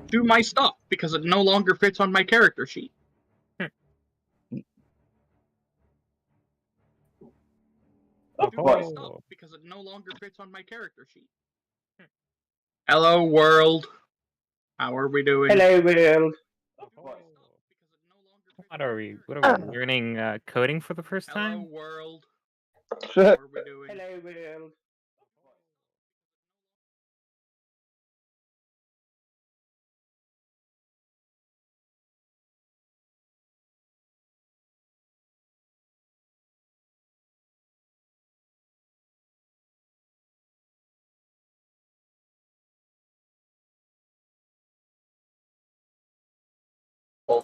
do my stuff because it no longer fits on my character sheet. Oh, do my stuff because it no longer fits on my character sheet. Hello, world. How are we doing? Hello, world. What are we? Learning coding for the first Hello, time? world. How are we doing? Hello, world.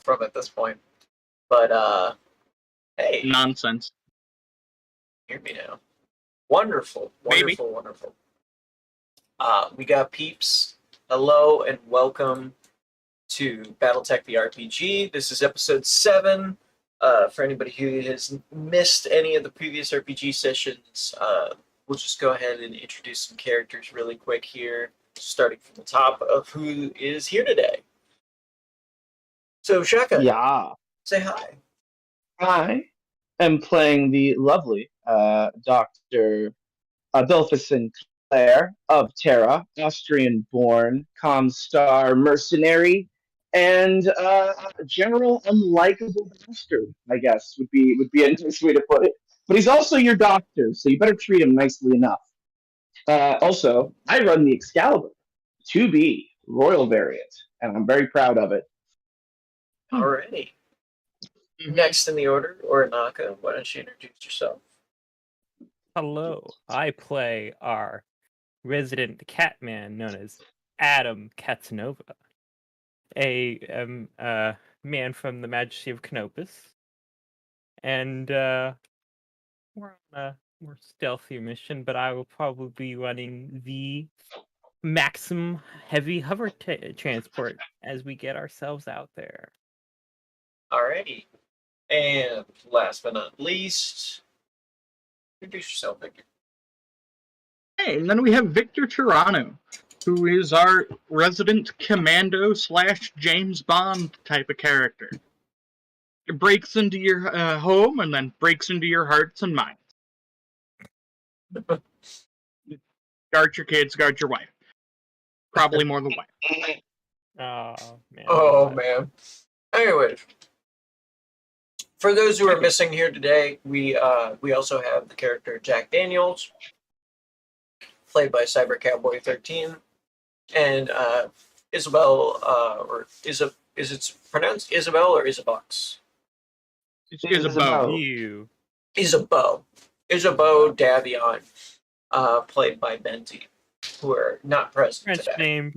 From at this point. But hey, Nonsense. hear me now. Wonderful, wonderful, Maybe. wonderful. We got peeps. Hello and welcome to BattleTech the RPG. This is episode 7. For anybody who has missed any of the previous RPG sessions, we'll just go ahead and introduce some characters really quick here, starting from the top of who is here today. So, Shaka, Yeah. say hi. I am playing the lovely Dr. Adolphus Sinclair of Terra, Austrian-born, Comstar mercenary, and general unlikable bastard, I guess, would be a nice way to put it. But he's also your doctor, so you better treat him nicely enough. Also, I run the Excalibur, 2B, Royal variant, and I'm very proud of it. Alrighty. Next in the order, Orinaka, why don't you introduce yourself? Hello, I play our resident catman known as Adam Catanova, a man from the Majesty of Canopus, and we're on a more stealthy mission, but I will probably be running the Maxim heavy hover transport as we get ourselves out there. Alrighty. And last but not least, introduce yourself, Victor. Hey, and then we have Victor Tirano, who is our resident commando / James Bond type of character. It breaks into your home and then breaks into your hearts and minds. Guard your kids, guard your wife. Probably more than wife. Oh man. Oh man. Anyways, for those who are missing here today, we also have the character Jack Daniels, played by Cyber Cowboy 13, and Isabel, is it pronounced Isabel or Isabox? It's Isabeau. You. Isabeau Davion, played by Benty, who are not present French today. name.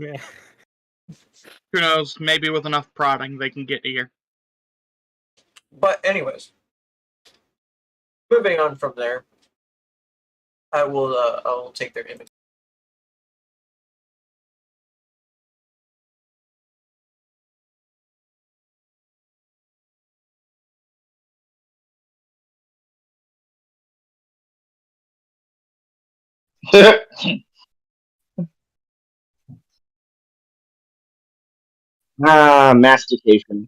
Who knows, maybe with enough prodding they can get here. But anyways, moving on from there, I will take their image. Mastication.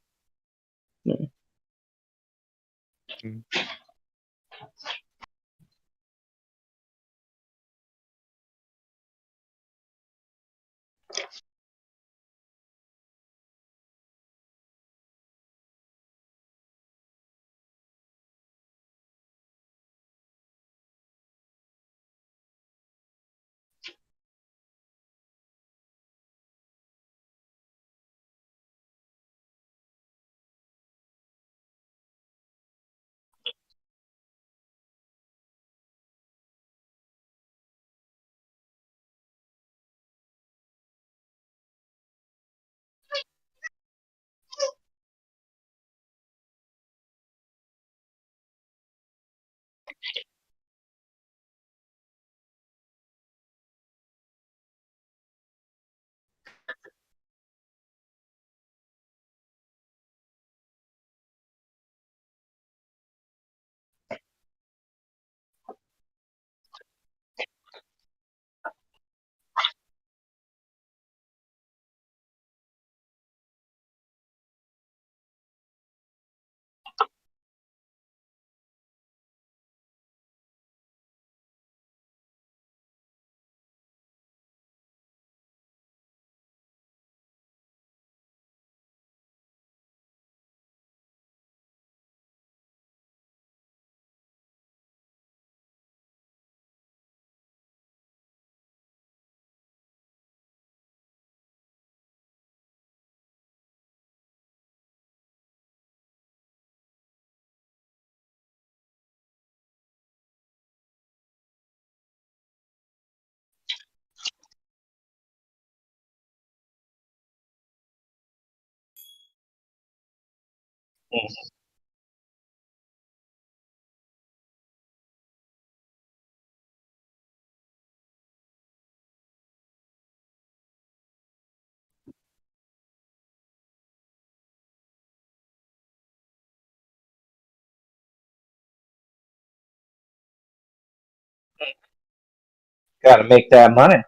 Gotta make that money.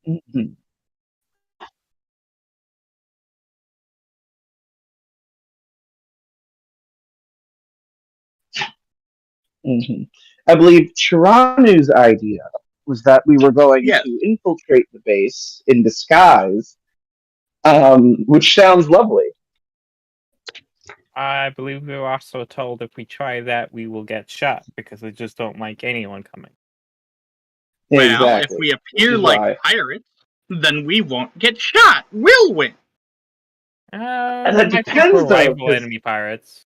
Mhm. Mhm. I believe Chiranu's idea was that we were going Yes. to infiltrate the base in disguise, which sounds lovely. I believe we were also told if we try that, we will get shot because they just don't like anyone coming. Well, Exactly. if we Which appear is like why. pirates, then we won't get shot. We'll win. And There that might be depends, though, rival 'cause- enemy pirates.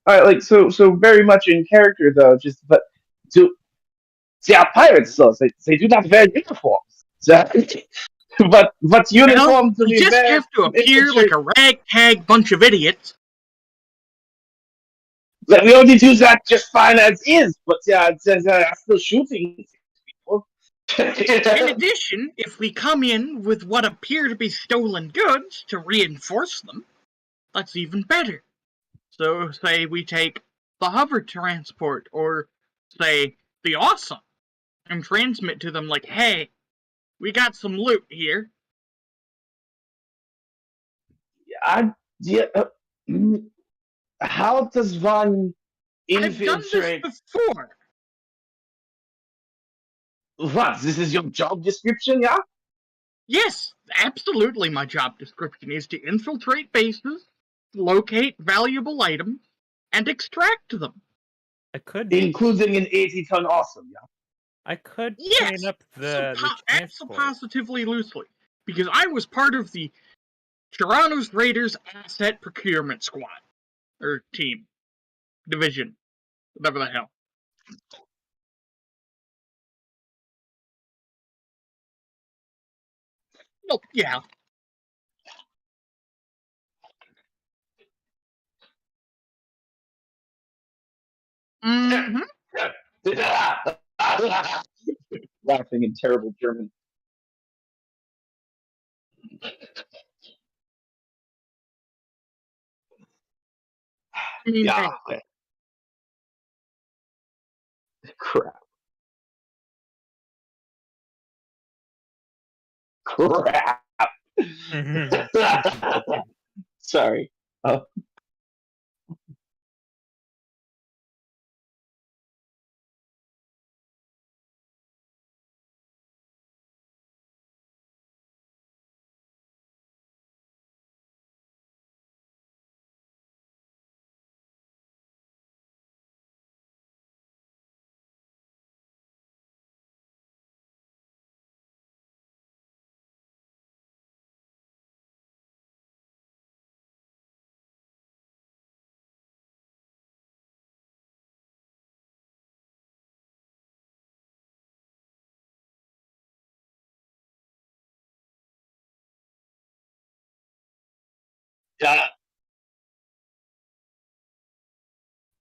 All right, like so very much in character though. Just but do they are pirates though? They do not wear uniforms. So, but uniform to We be just wear have to appear like infiltrate. a ragtag bunch of idiots. Like, we only do that just fine as is, but they're still shooting people. In addition, if we come in with what appear to be stolen goods to reinforce them, that's even better. So, say we take the hover transport, or say the awesome, and transmit to them like, hey, we got some loot here. Yeah, how does one I've done this infiltrate? before. What? This is your job description, yeah? Yes, absolutely my job description is to infiltrate bases, locate valuable items, and extract them. I could Including an 80-ton awesome, yeah? train Yes, up the transport. positively loosely, because I was part of the Toronto's Raiders Asset Procurement Squad, or team, division, whatever the hell. Well, yeah. Mm-hmm. Laughing in terrible German. I mean, Yeah. Crap. Crap. Sorry. Yeah.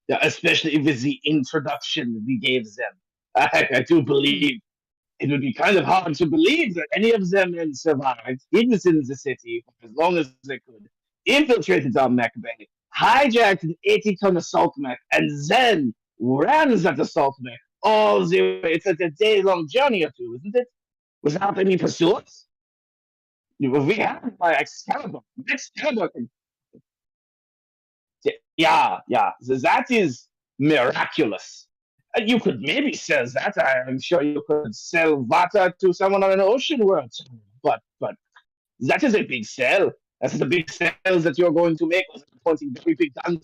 Yeah, especially with the introduction we gave them. I do believe it would be kind of hard to believe that any of them had survived, hid within the city for as long as they could, infiltrated our mech bay, hijacked an 80-ton assault mech, and then ran that assault mech all the way. It's like a day-long journey or two, isn't it? Without any pursuits? We have my Excalibur. Excalibur can. Yeah. So that is miraculous. You could maybe sell that. I'm sure you could sell water to someone on an ocean world. But that is a big sell. That's the big sales that you're going to make. Pointing very big guns.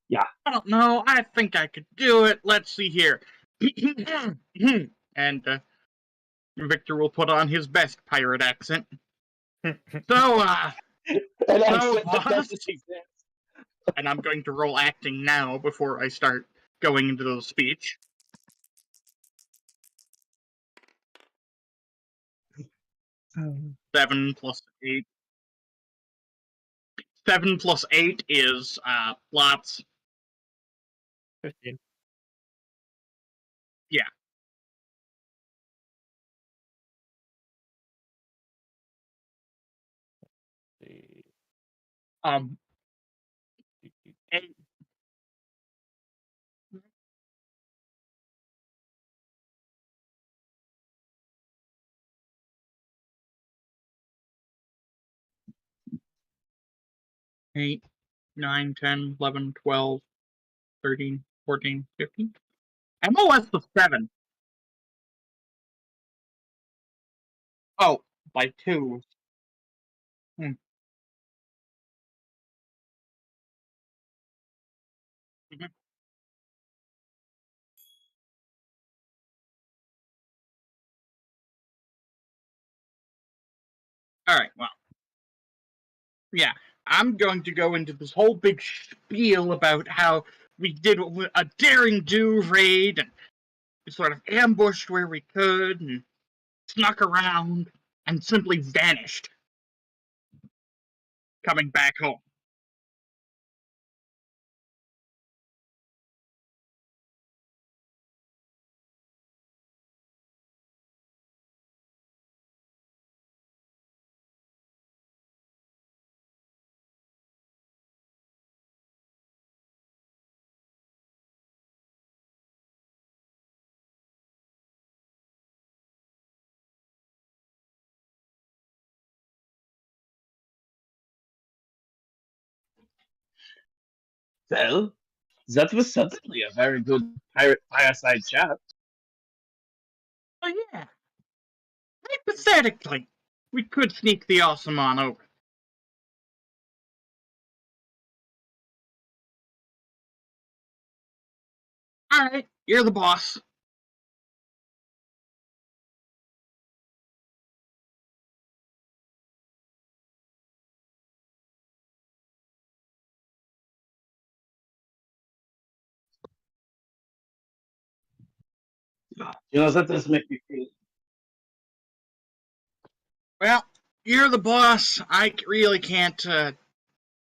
Yeah. I don't know. I think I could do it. Let's see here. And Victor will put on his best pirate accent. So, And I So, said that boss? doesn't exist. and I'm going to roll acting now before I start going into the speech. 7 plus 8. 7 plus 8 is lots. 15. Yeah. See. 8. Eight, 9, 10, 11, 12, 13, 14, 15. MOS was 7. Oh, by 2. Hmm. Mhm. Alright, well. Yeah, I'm going to go into this whole big spiel about how we did a daring do raid and we sort of ambushed where we could and snuck around and simply vanished, coming back home. Well, that was certainly a very good fireside chat. Oh yeah. Hypothetically, we could sneak the awesome on over. Alright, you're the boss. That does make me feel. Well, you're the boss. I really can't.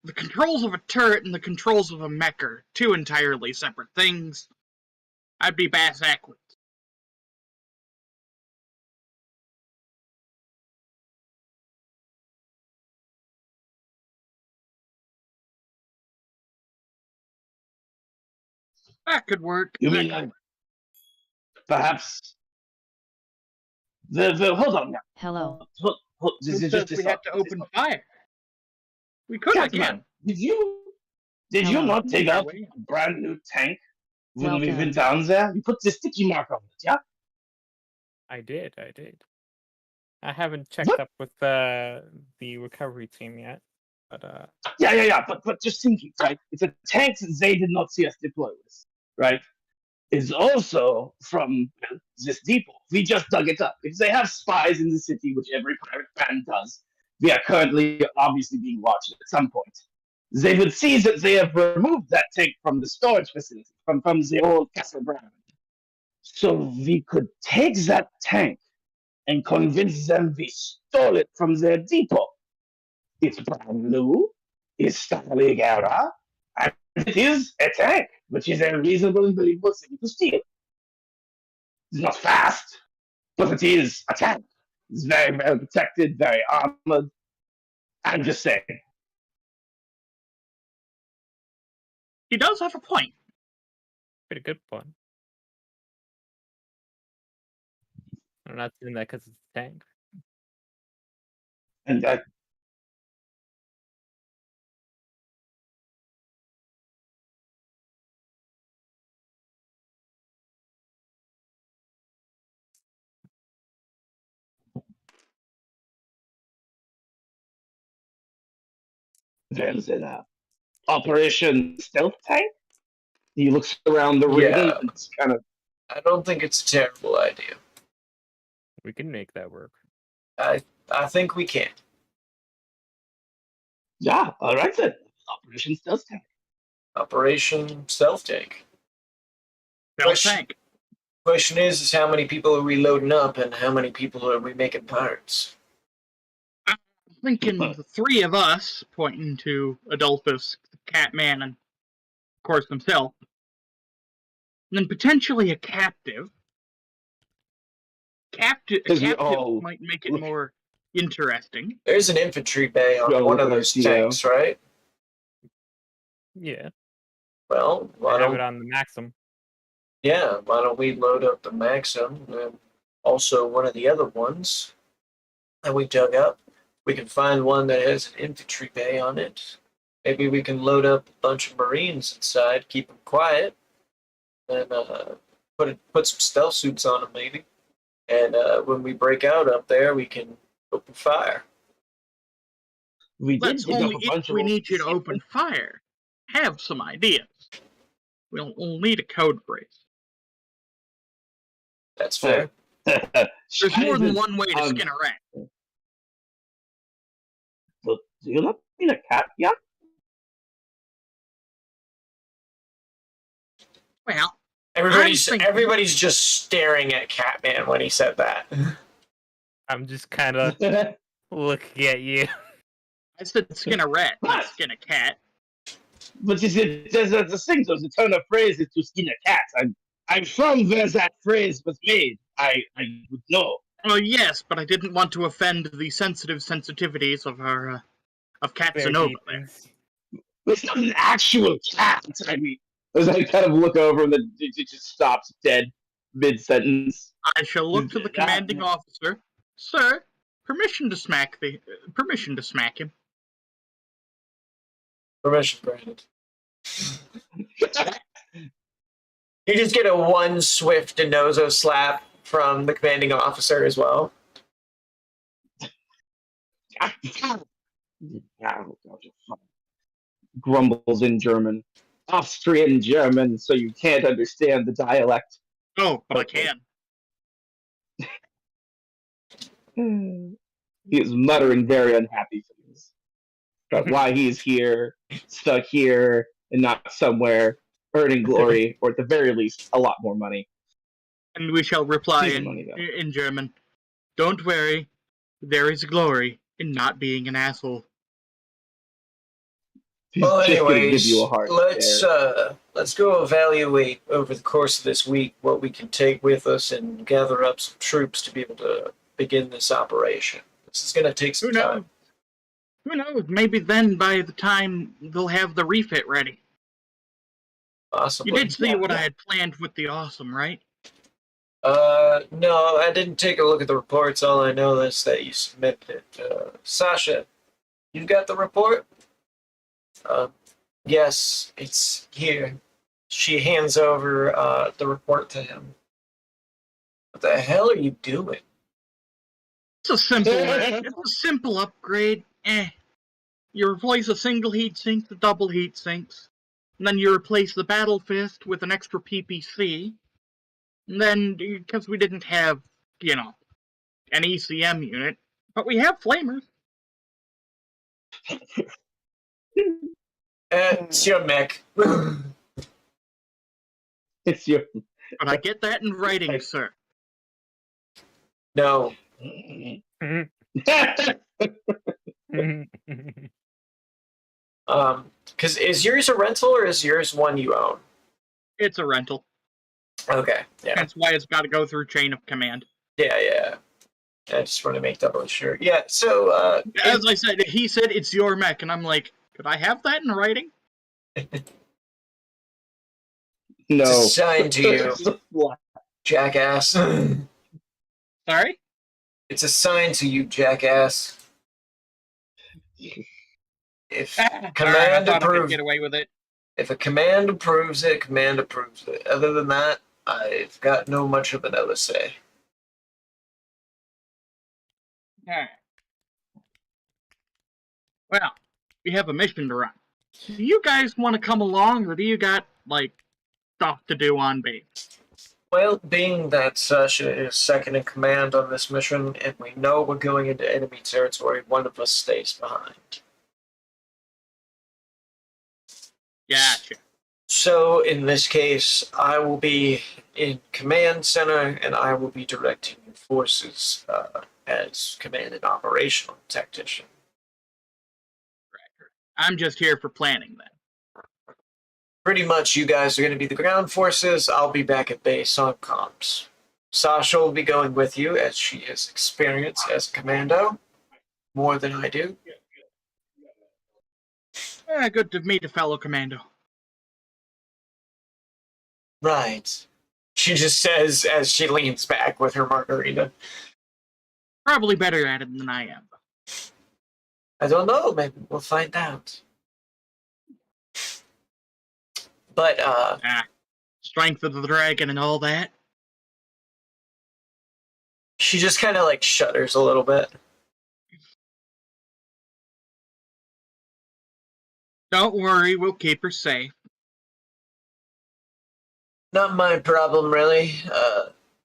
The controls of a turret and the controls of a mech are two entirely separate things. I'd be bass backwards. That could work. You mean like perhaps the hold on now. Hello. Who says we had to open fire? We could Yes, again. man. Did you Hello. not take out a brand new tank when we Welcome. went down there? You put the sticky mark on it, yeah? I did. I haven't checked What? up with the recovery team yet, but Yeah. But just thinking, right? It's a tank that they did not see us deploy with, right? It's also from this depot. We just dug it up. If they have spies in the city, which every pirate band does, we are currently obviously being watched at some point. They would see that they have removed that tank from the storage facility, from the old Castle Brown. So we could take that tank and convince them we stole it from their depot. It's brand new, it's styling era, and it is a tank, which is a reasonable and believable thing to steal. It's not fast, but it is a tank. It's very well protected, very armored. I'm just saying. He does have a point. pretty good one. I'm not doing that because it's a tank. And there's an Operation Stealth Tank. He looks around the ring Yeah. and it's kind of. I don't think it's a terrible idea. We can make that work. I think we can. Yeah, all right then. Operation Stealth Tank. Operation Stealth Tank. Stealth Question- tank. Question is how many people are we loading up and how many people are we making pirates? thinking the three of us, pointing to Adolphus, Catman, and of course himself, and then potentially a captive. A captive might make it more interesting. There's an infantry bay on one of those tanks, right? Yeah. Well, I have it on the Maxim. Yeah, why don't we load up the Maxim and also one of the other ones that we dug up. We can find one that has an infantry bay on it. Maybe we can load up a bunch of Marines inside, keep them quiet, and put some stealth suits on them maybe. And when we break out up there, we can open fire. That's only if we need you to open fire. Have some ideas. We'll need a code phrase. That's fair. There's more than one way to skin a rat. Do you not mean a cat? Yeah. Well, everybody's just staring at Catman when he said that. I'm just kind of looking at you. I said skin a rat, not skin a cat. But there's a thing, there's a turn of phrase is to skin a cat. I'm from where that phrase was made. I would know. Oh yes, but I didn't want to offend the sensitive sensitivities of our of Casanova there. It's not an actual cat. I mean, as I kind of look over and then it just stops dead mid-sentence. I shall look to the commanding officer. Sir, permission to smack him. Permission granted. You just get a one swift Denozo slap from the commanding officer as well. Grumbles in German. Austrian German, so you can't understand the dialect. Oh, but I can. He is muttering very unhappy things about why he's here, stuck here, and not somewhere earning glory, or at the very least, a lot more money. And we shall reply in German. Don't worry, there is glory in not being an asshole. Well, anyways, let's go evaluate over the course of this week what we can take with us and gather up some troops to be able to begin this operation. This is going to take some time. Who knows? Maybe then, by the time they'll have the refit ready. Possibly. You did see what I had planned with the Awesome, right? No, I didn't take a look at the reports. All I know is that you submitted it. Sasha, you got the report? Yes, it's here. She hands over the report to him. What the hell are you doing? It's a simple upgrade. You replace a single heat sink with double heat sinks. And then you replace the Battle Fist with an extra PPC. And then, because we didn't have, an ECM unit, but we have flamers. It's your mech. It's your... But I get that in writing, sir. No. Because is yours a rental or is yours one you own? It's a rental. Okay, yeah. That's why it's got to go through chain of command. Yeah. I just want to make doubly sure. Yeah, so... as I said, he said it's your mech, and I'm like, could I have that in writing? No. It's assigned to you, jackass. Sorry? It's assigned to you, jackass. If command approves, get away with it. If a command approves it, command approves it. Other than that, I've got no much of another say. Alright. Well, we have a mission to run. Do you guys want to come along, or do you got, stuff to do on base? Well, being that Sasha is second in command on this mission, and we know we're going into enemy territory, one of us stays behind. Gotcha. So, in this case, I will be in command center, and I will be directing your forces as command and operational tactician. I'm just here for planning then. Pretty much, you guys are going to be the ground forces. I'll be back at base on comms. Sasha will be going with you, as she has experience as a commando. More than I do. Good to meet a fellow commando. Right. She just says as she leans back with her margarita. Probably better at it than I am. I don't know, maybe we'll find out. But, Strength of the dragon and all that. she just kind of, like, shudders a little bit. Don't worry, we'll keep her safe. Not my problem, really.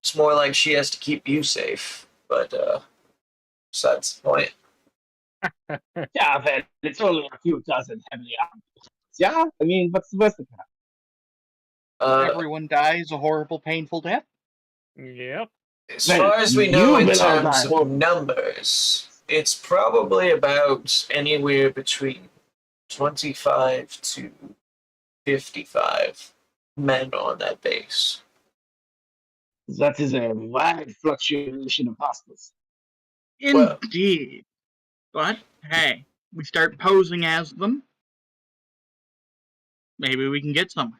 It's more like she has to keep you safe. But, besides the point. Yeah, but it's only a few dozen heavily armed. Yeah, I mean, what's the worst that can happen? Everyone dies a horrible, painful death. Yep. As far as we know in You will all terms die. of numbers, it's probably about anywhere between 25 to 55 men on that base. That is a wide fluctuation of hostiles. Well- Indeed. But, hey, we start posing as them. Maybe we can get somewhere.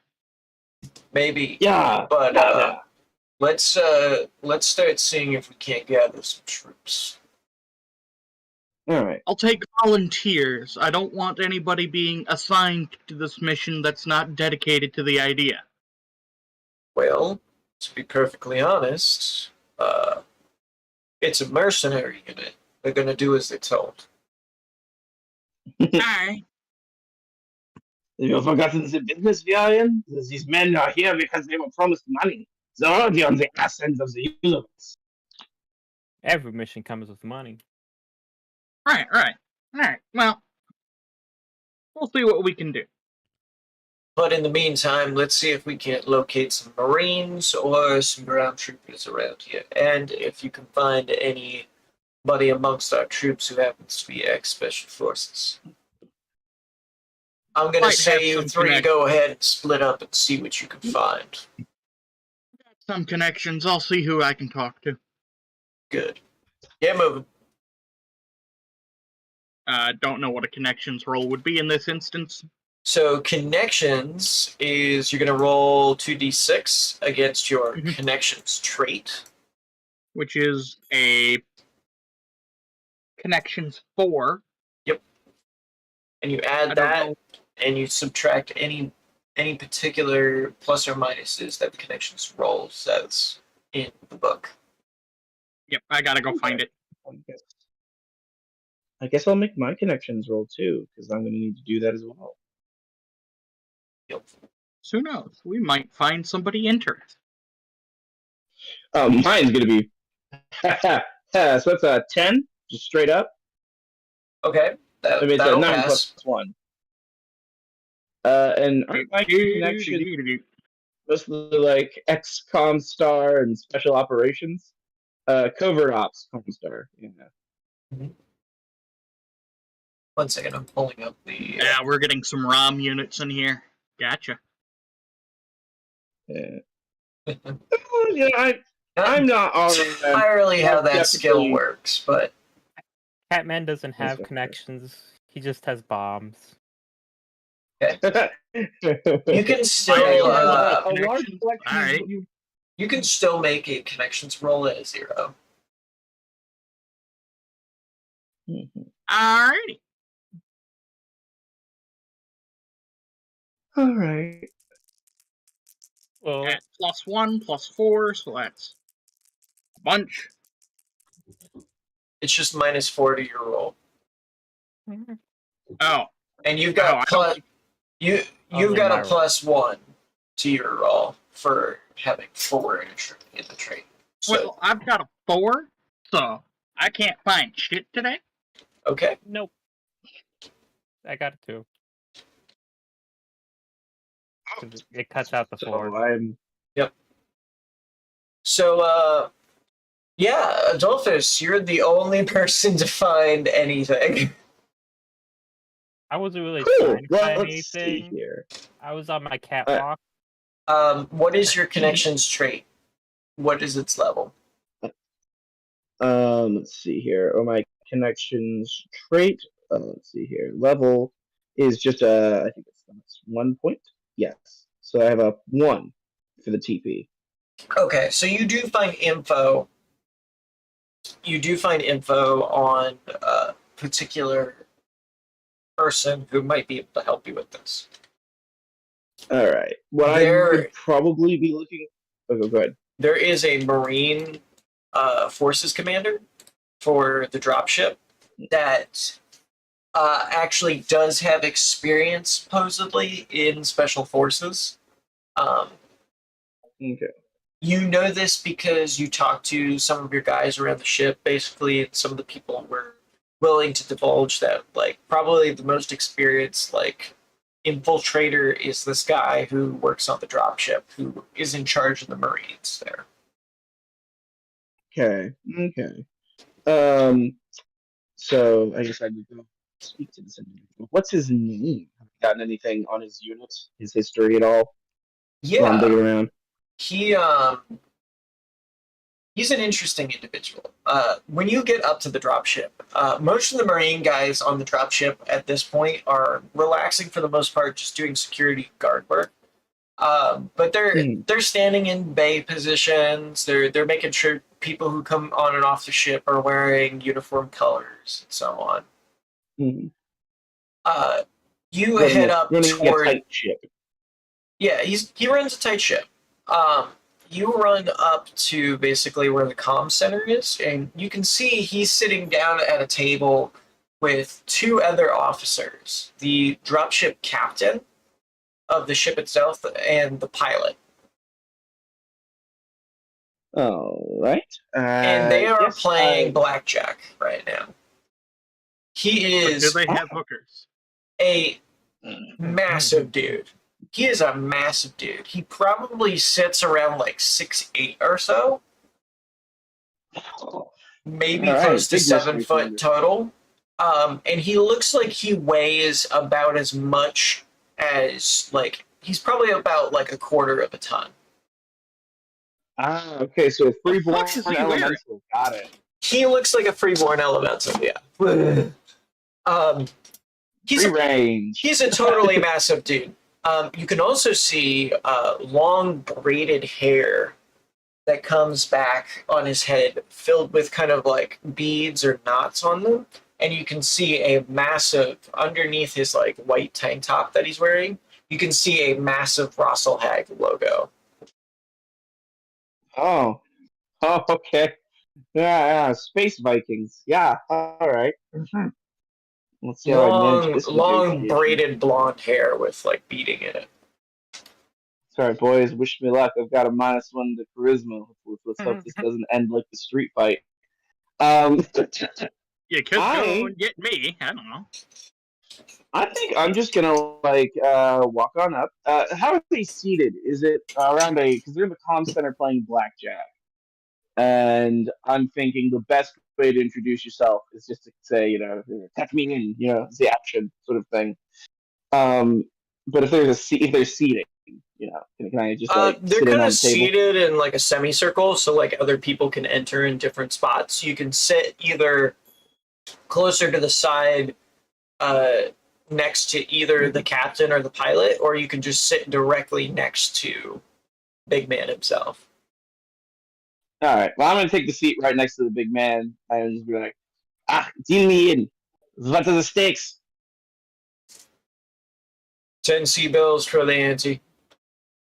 Maybe. Yeah, But, yeah. let's start seeing if we can't gather some troops. All right. I'll take volunteers. I don't want anybody being assigned to this mission that's not dedicated to the idea. Well, to be perfectly honest, it's a mercenary unit. They're gonna do as they're told. Alright. Have you forgotten the business we are in? These men are here because they were promised money. They're already on the ass ends of the universe. Every mission comes with money. Right. Alright, well, we'll see what we can do. But in the meantime, let's see if we can't locate some Marines or some ground troopers around here. And if you can find anybody amongst our troops who happens to be ex-Special Forces. I'm going to Might have say you some three connect- go ahead and split up and see what you can find. Some connections. I'll see who I can talk to. Good. Get moving. Don't know what a connections role would be in this instance. So connections is you're going to roll 2d6 against your Mhm. connections trait. Which is a connections 4. And you I add don't that, know. and you subtract any particular plus or minuses that the connections roll says in the book. Yep, I gotta go find it. I guess I'll make my connections roll too, because I'm going to need to do that as well. Yep. So who knows? We might find somebody interested. Mine's going to be. So that's a 10, just straight up. Okay, I mean, it's a that'll 9 pass. plus 1. And aren't my connections mostly like XCOM Star and Special Operations? Covert Ops Comstar. Yeah. 1 second, I'm pulling up the. Yeah, we're getting some ROM units in here. Gotcha. Yeah. Yeah, I'm not all entirely how that definitely- skill works, but Catman doesn't That's have fair. connections. He just has bombs. you can still a a large connections. collection. Alright. you can still make a connections roll at 0. Alrighty. All right. Well, At +1, +4, so that's a bunch. It's just -4 to your roll, Oh, and you've Oh, got I plus don't- you've Only got my a roll. +1 to your roll for having 4 in the trait. So well, I've got a 4, so I can't find shit today. okay, nope. I got it too. 'Cause it cuts out the 4. So I'm. so yeah, Adolphus, you're the only person to find anything. I wasn't really Cool. trying to Well, find let's see anything. here. I was on my catwalk. What is your connections trait? What is its level? Let's see here. Oh, my connections trait. Let's see here. Level is just I think it's 1 point. Yes. So I have a 1 for the TP. Okay, so you do find info. You do find info on a particular person who might be able to help you with this. All right. What I There- would probably be looking. Oh, go ahead. There is a Marine forces commander for the dropship that actually does have experience, supposedly, in special forces. Okay. You know this because you talked to some of your guys around the ship, basically, and some of the people were willing to divulge that, like, probably the most experienced, like, infiltrator is this guy who works on the dropship, who is in charge of the Marines there. Okay. Okay. So I guess I need to go speak to this individual. What's his name? Have you gotten anything on his unit, his history at all? While I'm digging around. He's an interesting individual. When you get up to the dropship, most of the Marine guys on the dropship at this point are relaxing for the most part, just doing security guard work. But they're standing in bay positions. They're making sure people who come on and off the ship are wearing uniform colors and so on. Hmm. You head up running toward a tight ship. Yeah, he runs a tight ship. You run up to basically where the comm center is, and you can see he's sitting down at a table with 2 other officers: the dropship captain of the ship itself and the pilot. All right. And they are yes, playing blackjack right now. He But do is they have hookers? a massive dude. He is a massive dude. He probably sits around like 6'8" or so. Maybe All right, close to big 7 mystery foot finder. total. And he looks like he weighs about as much as, like, he's probably about like a quarter of a ton. Okay, so freeborn fuck is he wearing? elemental. Got it. He looks like a freeborn elemental, yeah. He's Free a, range. he's a totally massive dude. You can also see long braided hair that comes back on his head, filled with kind of like beads or knots on them. And you can see a massive, underneath his like white tank top that he's wearing, you can see a massive Rosselhag logo. Oh. Oh, okay. Yeah, Space Vikings. Yeah, all right. Let's see how I manage this Long negotiation. braided blonde hair with like beading in it. Sorry, boys. Wish me luck. I've got a -1 to charisma. Let's hope this doesn't end like the street fight. You could go and get me. I don't know. I think I'm just gonna walk on up. How are they seated? Is it around because they're in the comm center playing blackjack, and I'm thinking the best way to introduce yourself is just to say, catch me in, it's the action sort of thing. But if they're seating, can I just they're sit in kind on of the table? seated in like a semicircle, so like other people can enter in different spots. You can sit either closer to the side, next to either the captain or the pilot, or you can just sit directly next to Big Man himself. All right. Well, I'm gonna take the seat right next to the big man. And just be like, deal me in. What are the stakes? 10 C-bills for the ante,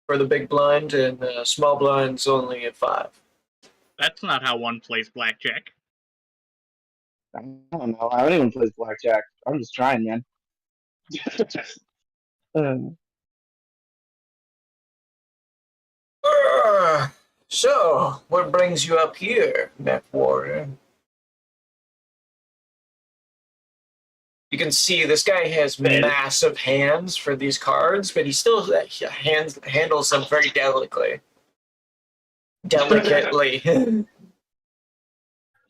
for the big blind, and small blinds only at 5. That's not how one plays blackjack. I don't know. I don't even play blackjack. I'm just trying, man. So, what brings you up here, Mech Warrior? You can see this guy has massive hands for these cards, but he still handles them very delicately.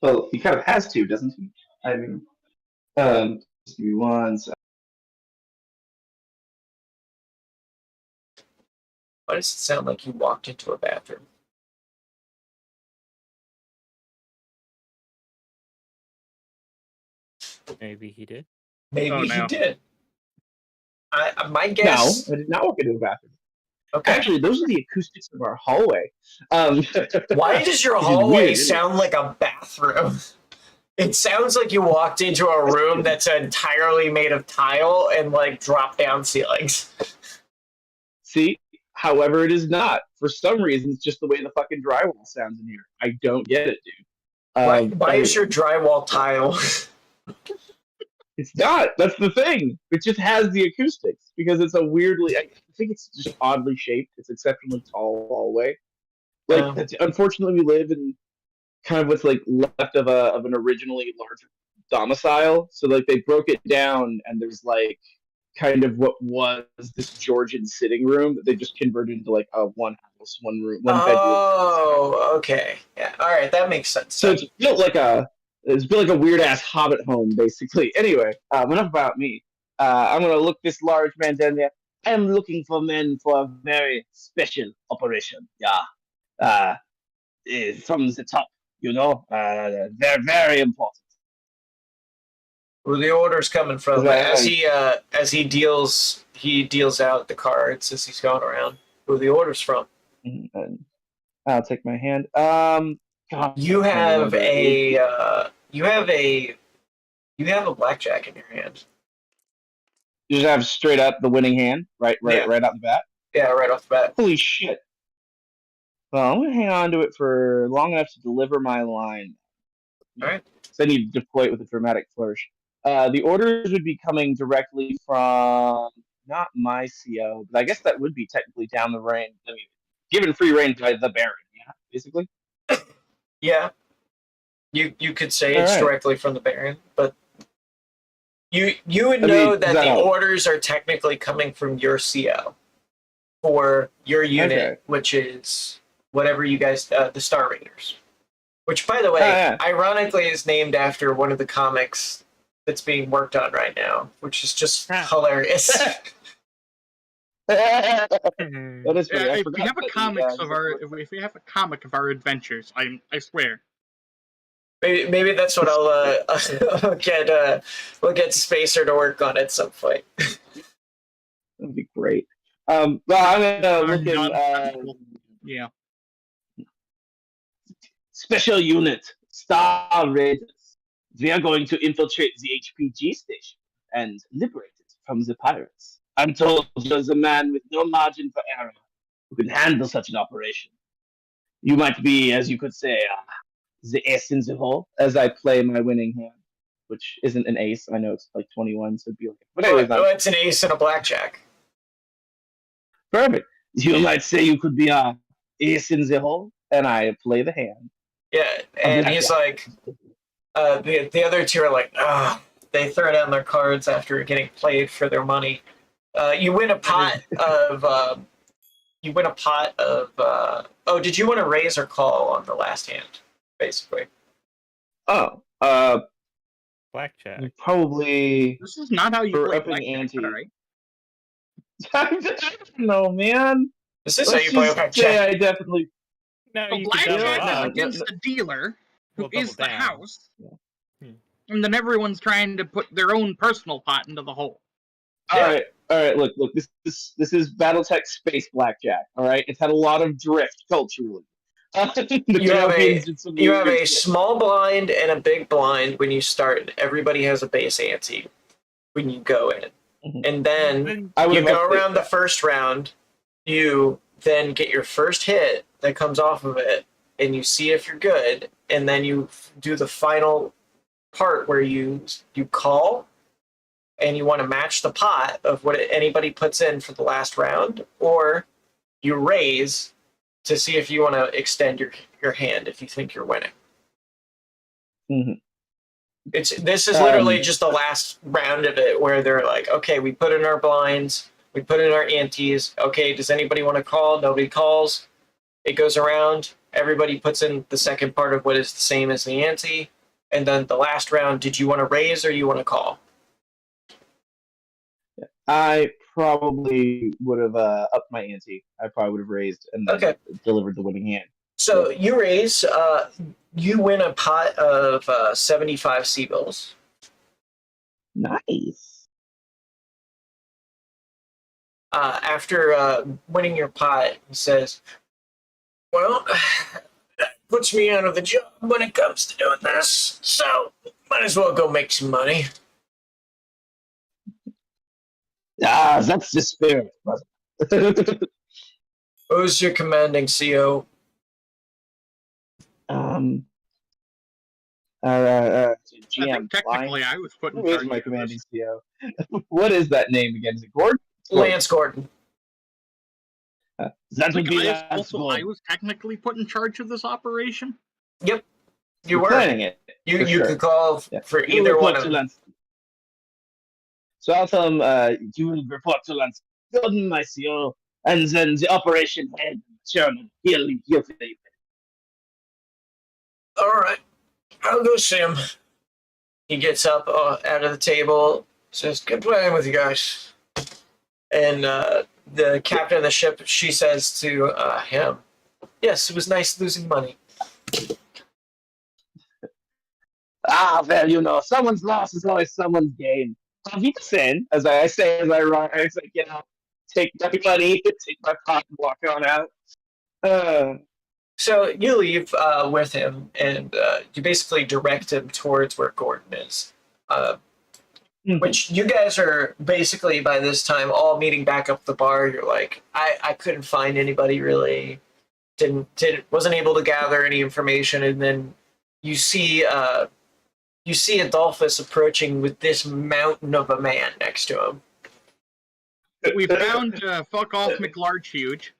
Well, he kind of has to, doesn't he? I mean, just give me one second. Why does it sound like you walked into a bathroom? Maybe he did. Maybe Oh, he no. did. My guess. No, I did not walk into a bathroom. Okay. Actually, those are the acoustics of our hallway. Why does your Which is hallway weird, isn't it? sound like a bathroom? It sounds like you walked into a room that's entirely made of tile and like drop down ceilings. See, however, it is not. For some reason, it's just the way the fucking drywall sounds in here. I don't get it, dude. Why is your drywall tile? It's not. That's the thing. It just has the acoustics because it's a weirdly. I think it's just oddly shaped. It's exceptionally tall hallway. Like, unfortunately, we live in kind of what's like left of an originally larger domicile. So like they broke it down, and there's like kind of what was this Georgian sitting room that they just converted into like a one house, one room, one bedroom. Oh, okay. Yeah. All right, that makes sense. So it's built like a weird ass hobbit home, basically. Anyway, enough about me. I'm gonna look this large man down there. I am looking for men for a very special operation. Yeah. From the top, you know. They're very important. Where the order's coming from? Right. As he deals out the cards as he's going around. Where the order's from? And I'll take my hand. God, You have a blackjack in your hand. You just have straight up the winning hand, right out the bat. Yeah, right off the bat. Holy shit! Well, I'm gonna hang on to it for long enough to deliver my line. All right. So I need to deploy it with a dramatic flourish. The orders would be coming directly from not my CO, but I guess that would be technically down the range. I mean, given free reign by the Baron, yeah, basically. Yeah. You could say it's directly from the Baron, but you would know that the orders are technically coming from your CO for your unit, which is whatever you guys, the Star Raiders. Which, by the way, ironically is named after one of the comics that's being worked on right now, which is just hilarious. That is yeah, if we have a comic of our adventures, I swear. Maybe that's what I'll get. We'll get Spacer to work on at some point. That'd be great. Well, I'm gonna look at yeah. Special unit Star Raiders. We are going to infiltrate the HPG station and liberate it from the pirates. I'm told there's a man with no margin for error who can handle such an operation. You might be, as you could say, the ace in the hole, as I play my winning hand, which isn't an ace. I know it's like 21, so it'd be like. But anyways, it's an ace and a blackjack. Perfect. You might say you could be a ace in the hole, and I play the hand. Yeah, and he's like, the other two are like, they throw down their cards after getting played for their money. You win a pot of. Oh, did you want to raise or call on the last hand? Basically. Oh, blackjack. Probably. This is not how you play blackjack, ante. right? No, man. This is how you play blackjack. Yeah, I definitely. No, so blackjack is against the dealer, who is the house, and then everyone's trying to put their own personal pot into the hole. All right. Look. This is BattleTech Space Blackjack. All right, it's had a lot of drift culturally. You have a small blind and a big blind when you start. Everybody has a base ante when you go in. And then you go around the first round. You then get your first hit that comes off of it, and you see if you're good. And then you do the final part where you call, and you want to match the pot of what anybody puts in for the last round, or you raise to see if you want to extend your hand if you think you're winning. This is literally just the last round of it where they're like, okay, we put in our blinds, we put in our antes. Okay, does anybody want to call? Nobody calls. It goes around. Everybody puts in the second part of what is the same as the ante. And then the last round, did you want to raise or you want to call? I probably would have upped my ante. I probably would have raised and then delivered the winning hand. So you raise, you win a pot of 75 sea bills. Nice. After winning your pot, he says, well, that puts me out of the job when it comes to doing this, so might as well go make some money. Ah, that's the spirit. Who's your commanding CO? GM. I think technically I was put in Who charge is my of commanding this. CO? What is that name again? Is it Gordon? Lance Gordon. That would be Lance Also, Gordon. I was technically put in charge of this operation. Yep, you You're were. planning it. You sure. could call for You either report one to of them. Lance. So I'll tell him you will report to Lance Gordon, my CO, and then the operation head, Chairman. He'll feel you. All right, I'll go see him. He gets up out of the table, says, good playing with you guys. And the captain of the ship, she says to him, yes, it was nice losing money. Ah, well, you know, someone's loss is always someone's gain. Sin, as I say, as I run, I say, you know, take my money, take my pot, and walk on out. So you leave with him, and you basically direct him towards where Gordon is. Which you guys are basically, by this time, all meeting back up the bar. You're like, I couldn't find anybody really, wasn't able to gather any information, and then you see Adolphus approaching with this mountain of a man next to him. We found fuck off McLarge Huge.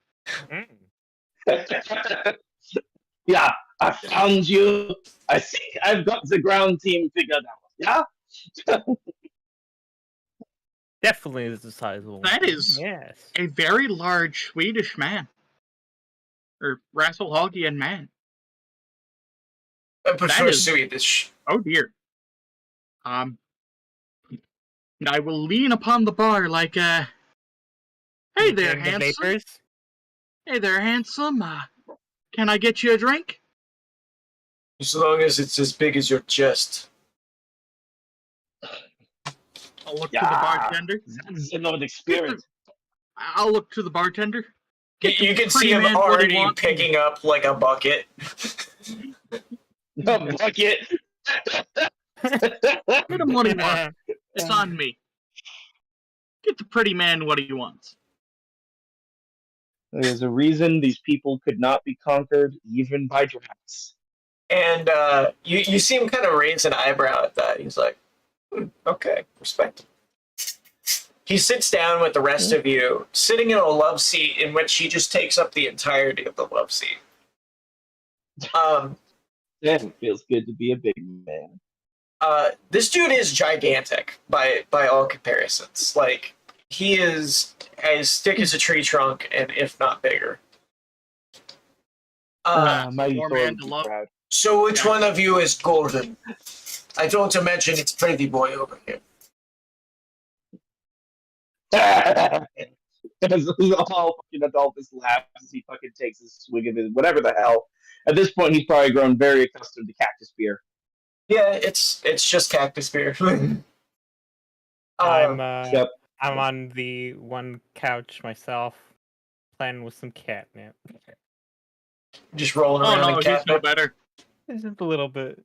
Yeah, I found you. I think I've got the ground team figured out. Yeah? Definitely is a sizable. That is a very large Swedish man. Or Rasselhagian man. I prefer Swedish. Oh dear. I will lean upon the bar like hey there, handsome. Hey there, handsome. Can I get you a drink? As long as it's as big as your chest. I'll look to the bartender. That's an old experience. I'll look to the bartender. You can see him already picking up like a bucket. A bucket? Get him what he wants. It's on me. Get the pretty man what he wants. There's a reason these people could not be conquered even by drafts. And you see him kind of raise an eyebrow at that. He's like, okay, respect. He sits down with the rest of you, sitting in a love seat in which he just takes up the entirety of the love seat. It feels good to be a big man. This dude is gigantic by all comparisons. Like, he is as thick as a tree trunk, and if not bigger. So which one of you is Gordon? I don't imagine it's Pretty Boy over here. All fucking Adolphus laughs as he fucking takes a swig of his whatever the hell. At this point, he's probably grown very accustomed to cactus beer. Yeah, it's just cactus beer. I'm on the one couch myself, playing with some catnip. Just rolling around in catnip. He's no better. It's just a little bit.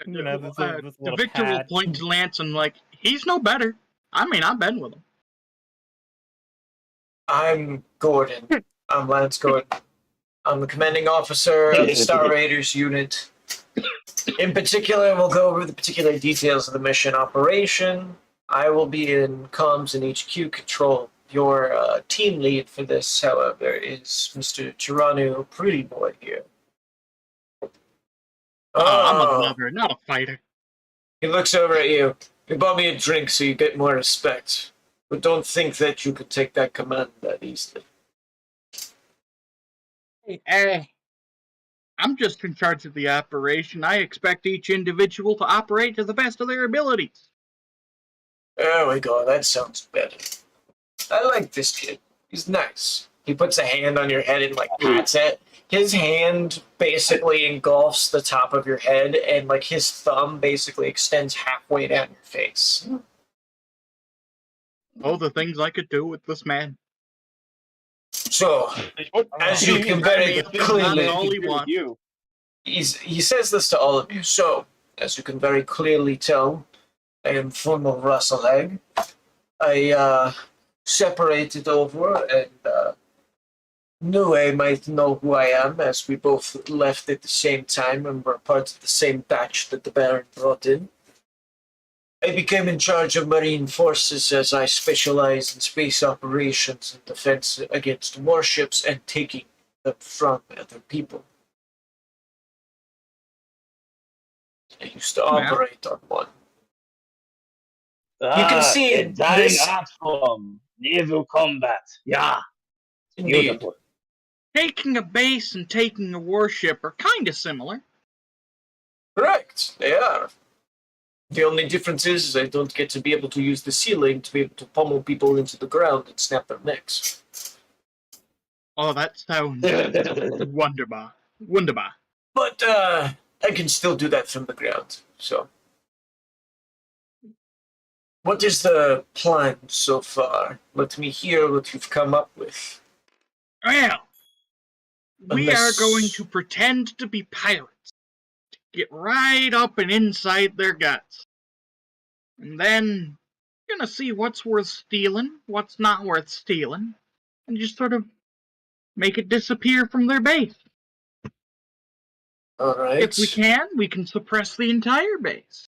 You know, this the victor will point to Lance and like, he's no better. I mean, I've been with him. I'm Gordon. I'm Lance Gordon. I'm the commanding officer of the Star Raiders unit. In particular, we'll go over the particular details of the mission operation. I will be in comms and HQ control. Your team lead for this, however, is Mr. Geronimo Pretty Boy here. I'm a lover, not a fighter. He looks over at you. He bought me a drink so you get more respect. But don't think that you could take that command that easily. Hey, I'm just in charge of the operation. I expect each individual to operate to the best of their abilities. There we go. That sounds better. I like this kid. He's nice. He puts a hand on your head and like pats it. His hand basically engulfs the top of your head, and like his thumb basically extends halfway down your face. Oh, the things I could do with this man. So, as you can very That's clearly, all he wants. he says this to all of you. So, as you can very clearly tell, I am former Russell Egg. I separated over and knew I might know who I am, as we both left at the same time and were part of the same batch that the Baron brought in. I became in charge of Marine forces as I specialize in space operations and defense against warships and taking them from other people. I used to operate on one. You can see a dying this- art form, naval combat. Yeah, Indeed. beautiful. Taking a base and taking a warship are kind of similar. Correct, they are. The only difference is I don't get to be able to use the ceiling to be able to pummel people into the ground and snap their necks. Oh, that sounds wonderbar. Wunderbar. But I can still do that from the ground, so. What is the plan so far? Let me hear what you've come up with. Well, we are Unless- going to pretend to be pirates. Get right up and inside their guts. And then you're gonna see what's worth stealing, what's not worth stealing, and just sort of make it disappear from their base. Alright. If we can suppress the entire base.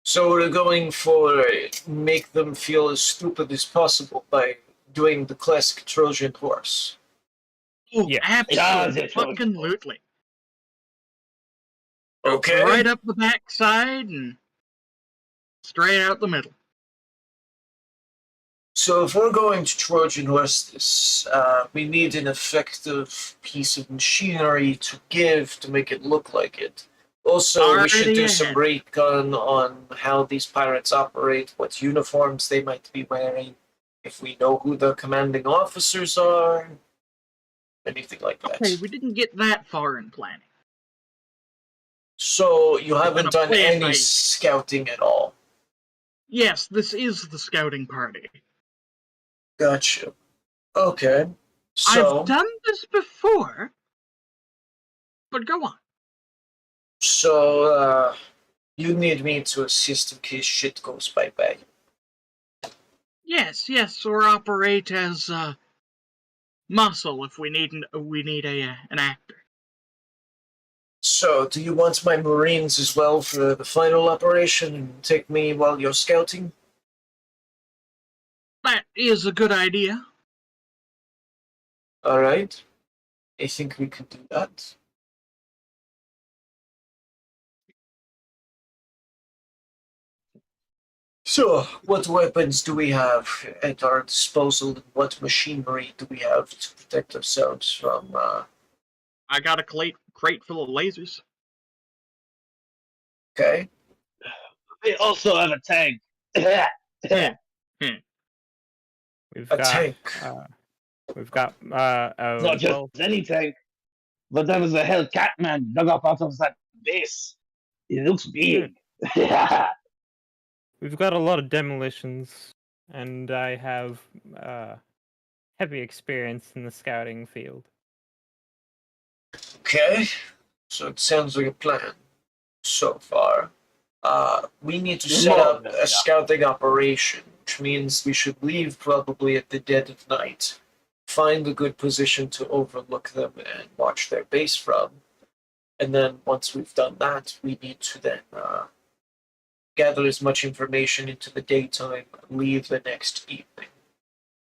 So we're going for make them feel as stupid as possible by doing the classic Trojan horse. Oh, Yeah. absolutely. Okay. Right up the backside and straight out the middle. So if we're going to Trojan horse this, we need an effective piece of machinery to give to make it look like it. Also, we should Already do some ahead. recon on how these pirates operate, what uniforms they might be wearing, if we know who the commanding officers are, anything like that. Okay, we didn't get that far in planning. So you been haven't a done plan any by- scouting at all. Yes, this is the scouting party. Gotcha. Okay. So, I've done this before, but go on. you need me to assist in case shit goes bye-bye. Yes, or operate as muscle if we need an actor. So, do you want my Marines as well for the final operation and take me while you're scouting? That is a good idea. Alright. I think we could do that. So, what weapons do we have at our disposal, and what machinery do we have to protect ourselves from, I got a crate full of lasers. okay? We also have a tank. We've A got tank. Not just any tank, but there was a Hellcat man dug up out of that base. It looks big. Yeah. we've got a lot of demolitions, and I have heavy experience in the scouting field. Okay, so it sounds like a plan so far. We need to set up a scouting operation, which means we should leave probably at the dead of night, find a good position to overlook them and watch their base from, and then once we've done that, we need to then gather as much information into the daytime, leave the next evening.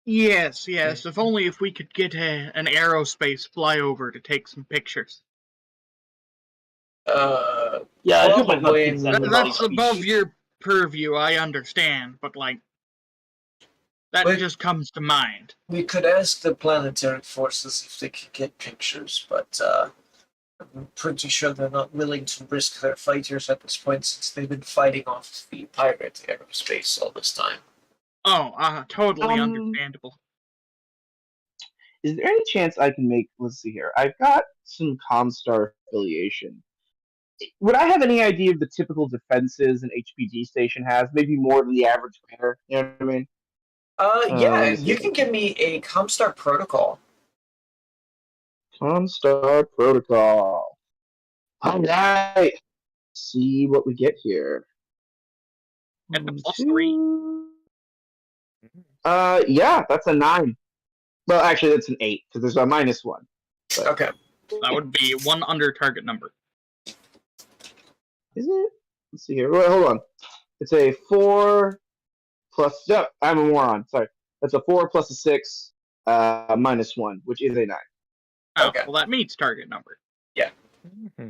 Yes, if only if we could get an aerospace flyover to take some pictures. Yeah, I hope I'm not Probably getting That's anybody above your purview, I understand, but that Wait. just comes to mind. we could ask the planetary forces if they could get pictures, but I'm pretty sure they're not willing to risk their fighters at this point since they've been fighting off the pirate aerospace all this time. Oh, totally Um, understandable. Is there any chance I can make? Let's see here. I've got some Comstar affiliation. Would I have any idea of the typical defenses an HPG station has? Maybe more than the average player. You know what I mean? Yeah, Let me see. you can give me a Comstar protocol. Comstar protocol. All right. See what we get here. At the 1, +3. 2. Yeah, that's a 9. Well, actually, that's an 8 because there's a -1. But Okay. That would be 1 under target number. is it? Let's see here. Wait, hold on. It's a 4 plus. No, I'm a moron. Sorry. That's a 4 plus a 6, -1, which is a 9. Oh, Okay. well, that meets target number.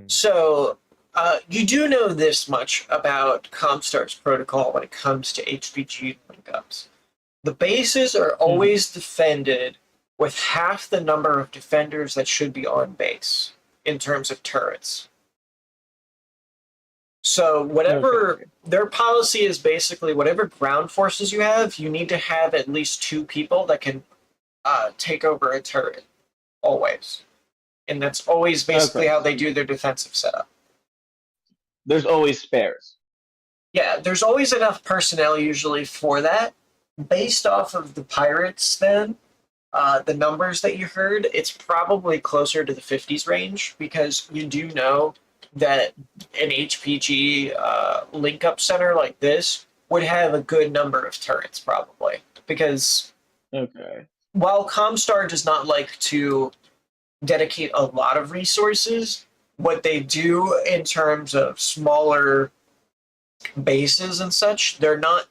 So, you do know this much about Comstar's protocol when it comes to HPG linkups. The bases are always defended with half the number of defenders that should be on base in terms of turrets. So whatever their policy is, basically whatever ground forces you have, you need to have at least 2 people that can take over a turret, always. And that's always basically how they do their defensive setup. There's always spares. Yeah, there's always enough personnel usually for that. Based off of the pirates, then, the numbers that you heard, it's probably closer to the 50s range because you do know that an HPG link-up center like this would have a good number of turrets, probably. Because while Comstar does not like to dedicate a lot of resources, what they do in terms of smaller bases and such, they're not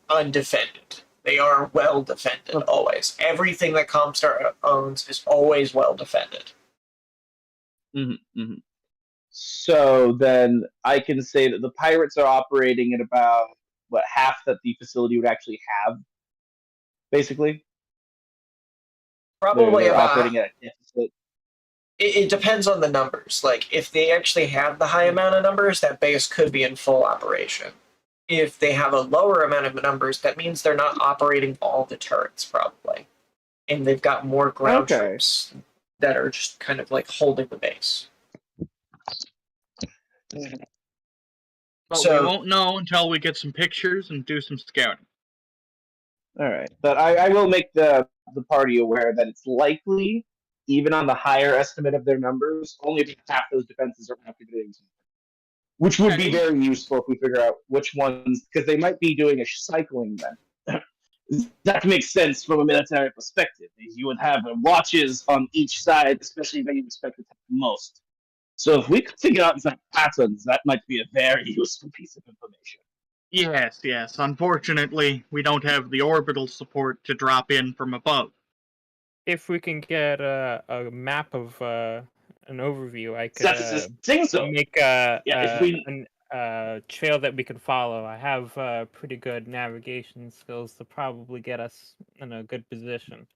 undefended. They are well defended always. Everything that Comstar owns is always well defended. So then I can say that the pirates are operating at about half that the facility would actually have, basically. Probably they're about. operating at a deficit. It depends on the numbers. Like, if they actually have the high amount of numbers, that base could be in full operation. If they have a lower amount of numbers, that means they're not operating all the turrets, probably. And they've got more ground troops that are just kind of like holding the base. But we won't know until we get some pictures and do some scouting. All right. But I will make the party aware that it's likely, even on the higher estimate of their numbers, only half those defenses are activating. Which would be very useful if we figure out which ones, because they might be doing a cycling then. That makes sense from a military perspective. You would have watches on each side, especially when you expect it to have the most. So if we could figure out some patterns, that might be a very useful piece of information. Yes. Unfortunately, we don't have the orbital support to drop in from above. If we can get a map of an overview, I could make a trail that we could follow. I have pretty good navigation skills to probably get us in a good position.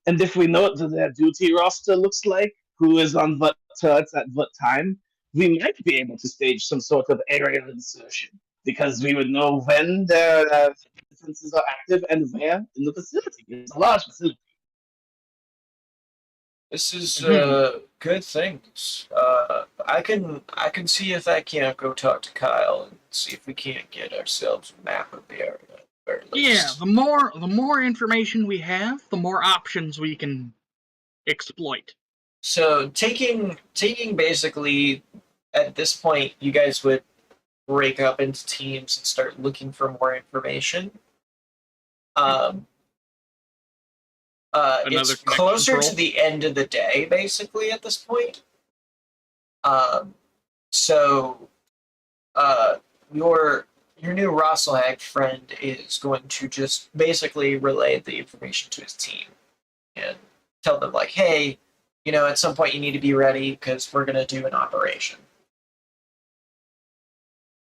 And if we know what their duty roster looks like, who is on what turrets at what time, we might be able to stage some sort of aerial insertion, because we would know when their defenses are active and where in the facility. It's a large facility. This is good things. I can see if I can't go talk to Kyle and see if we can't get ourselves a map of the area. Yeah, the more information we have, the more options we can exploit. So taking basically at this point, you guys would break up into teams and start looking for more information. It's closer to the end of the day, basically, at this point. So your new Rosselhag friend is going to just basically relay the information to his team and tell them, like, hey, at some point you need to be ready because we're going to do an operation.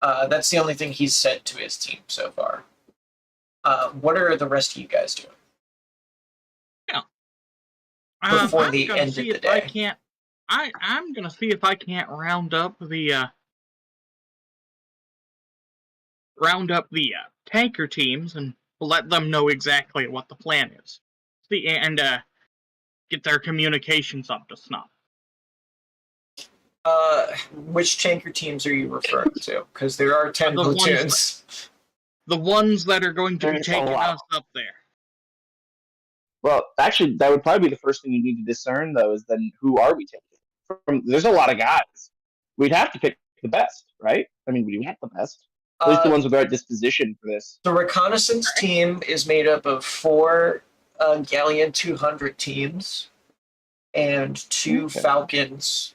That's the only thing he's said to his team so far. What are the rest of you guys doing? Yeah. Before the end of the day. I'm gonna see if I can't round up the tanker teams and let them know exactly what the plan is. See, and get their communications up to snuff. Which tanker teams are you referring to? Because there are 10 The ones platoons. The ones that are going to be There's a taking lot. us up there. Well, actually, that would probably be the first thing you need to discern, though, is then who are we taking? There's a lot of guys. We'd have to pick the best, right? I mean, we want the best. At least the ones with the right disposition for this. The reconnaissance team is made up of 4 Galleon 200 teams and 2 Okay. Falcons.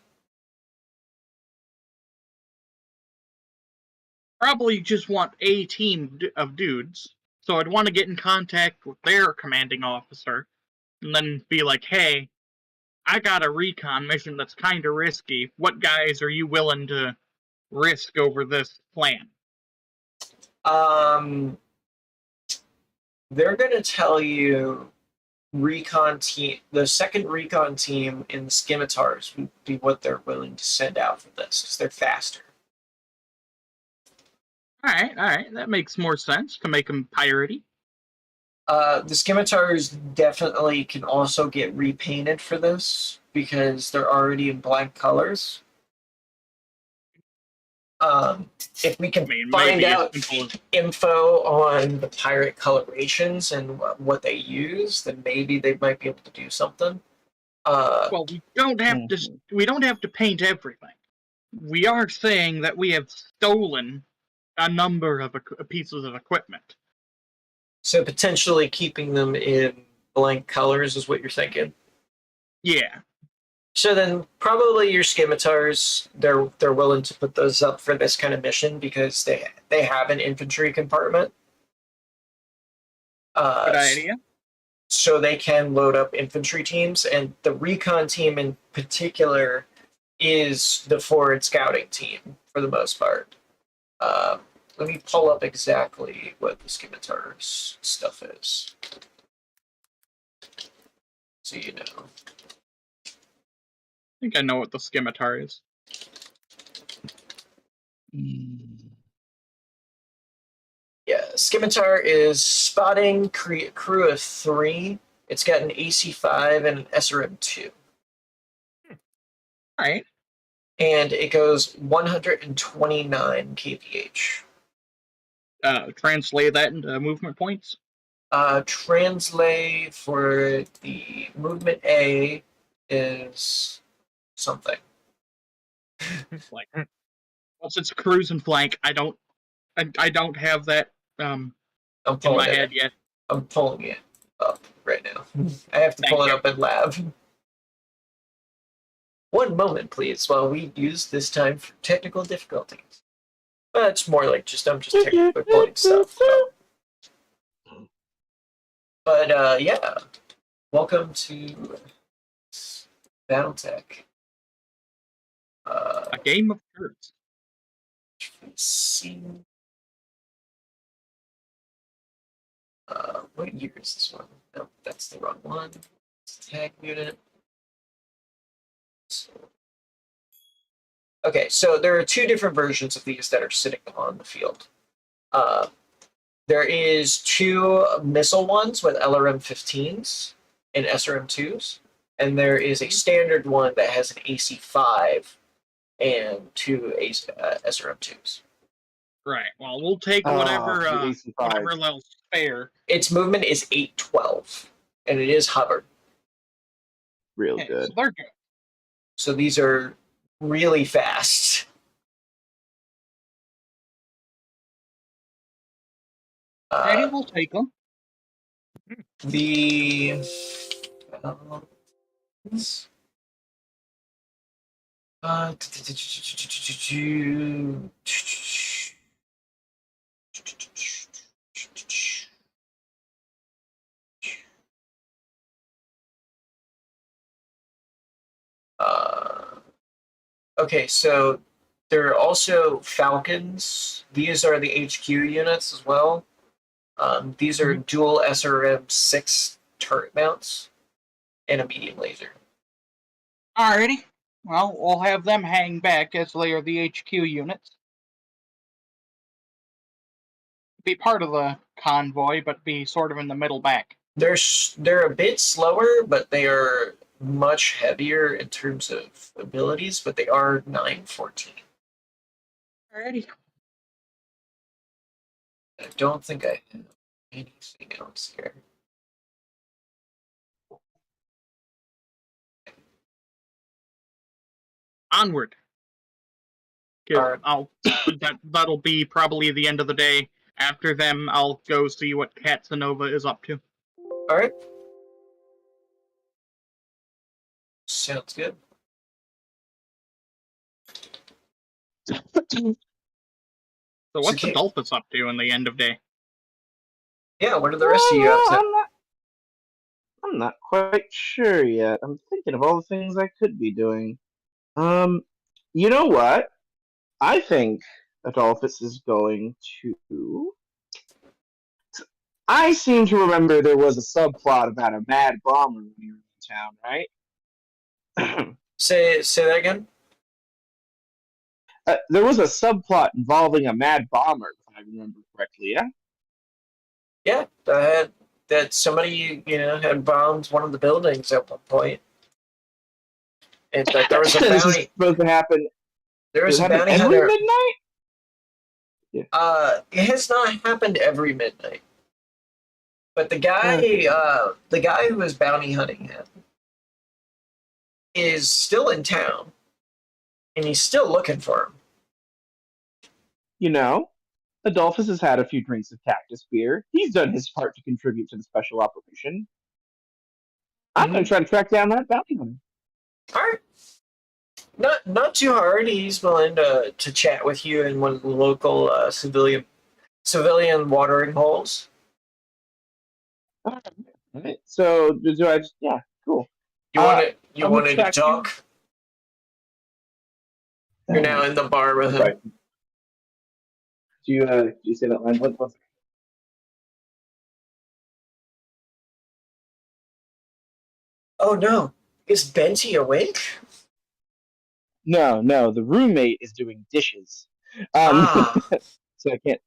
Probably just want a team of dudes. So I'd want to get in contact with their commanding officer and then be like, hey, I got a recon mission that's kind of risky. What guys are you willing to risk over this plan? They're going to tell you recon team, the second recon team in the scimitars would be what they're willing to send out for this because they're faster. All right, that makes more sense to make them piratey. The scimitars definitely can also get repainted for this because they're already in blank colors. If we can find out info on the pirate colorations and what they use, then maybe they might be able to do something. Well, we don't have to paint everything. We are saying that we have stolen a number of pieces of equipment. So potentially keeping them in blank colors is what you're thinking? Yeah. So then probably your scimitars, they're willing to put those up for this kind of mission because they have an infantry compartment. Good idea. So they can load up infantry teams, and the recon team in particular is the forward scouting team for the most part. Let me pull up exactly what the scimitars stuff is, so you know. I think I know what the scimitar is. Yeah, scimitar is spotting, crew of 3. It's got an AC5 and an SRM2. All right. And it goes 129 kph. Translate that into movement points. Translate for the movement A is something. Like, once it's cruise and flank, I don't have that in my head yet. I'm pulling it up right now. I have to pull it up in lab. One moment, please, while we use this time for technical difficulties. Well, it's more like I'm just technically pulling stuff. But yeah, welcome to BattleTech. A game of cards. Let's see. What year is this one? No, that's the wrong one. It's tag unit. Okay, so there are 2 different versions of these that are sitting on the field. There is 2 missile ones with LRM-15s and SRM-2s, and there is a standard one that has an AC-5 and 2 SRM-2s. Right. Well, we'll take whatever they'll spare. Its movement is 812, and it is hovered. Real good. So they're good. So these are really fast. Maybe we'll take them. The okay, so there are also Falcons. These are the HQ units as well. These are dual SRM-6 turret mounts and a medium laser. Alrighty. Well, we'll have them hang back as they are the HQ units. Be part of the convoy, but be sort of in the middle back. They're a bit slower, but they are much heavier in terms of abilities, but they are 914. Alrighty. I don't think I have anything else here. Onward. Alright. That'll be probably the end of the day. After them, I'll go see what Katsanova is up to. All right. Sounds good. So what's Okay. Adolphus up to in the end of day? Yeah, what are the rest of you up to? I'm not quite sure yet. I'm thinking of all the things I could be doing. You know what? I think Adolphus is going to. I seem to remember there was a subplot about a mad bomber when you were in town, right? Say that again. There was a subplot involving a mad bomber, if I remember correctly. Yeah. Yeah, that somebody had bombed one of the buildings at one point, and that there was a This is bounty. supposed to happen. There was a happen bounty every hunter. midnight. It has not happened every midnight, but the guy who was bounty hunting him is still in town, and he's still looking for him. You know, Adolphus has had a few drinks of cactus beer. He's done his part to contribute to the special operation. I'm going to try to track down that bounty hunter. All right. Not too hard. He's willing to chat with you in one of the local civilian watering holes. All right. So do I just cool. You wanted to track talk? You're now in the bar with him. Right. Do you say that line? One second. Oh no. Is Benty awake? No, the roommate is doing dishes. Ah. So I can't.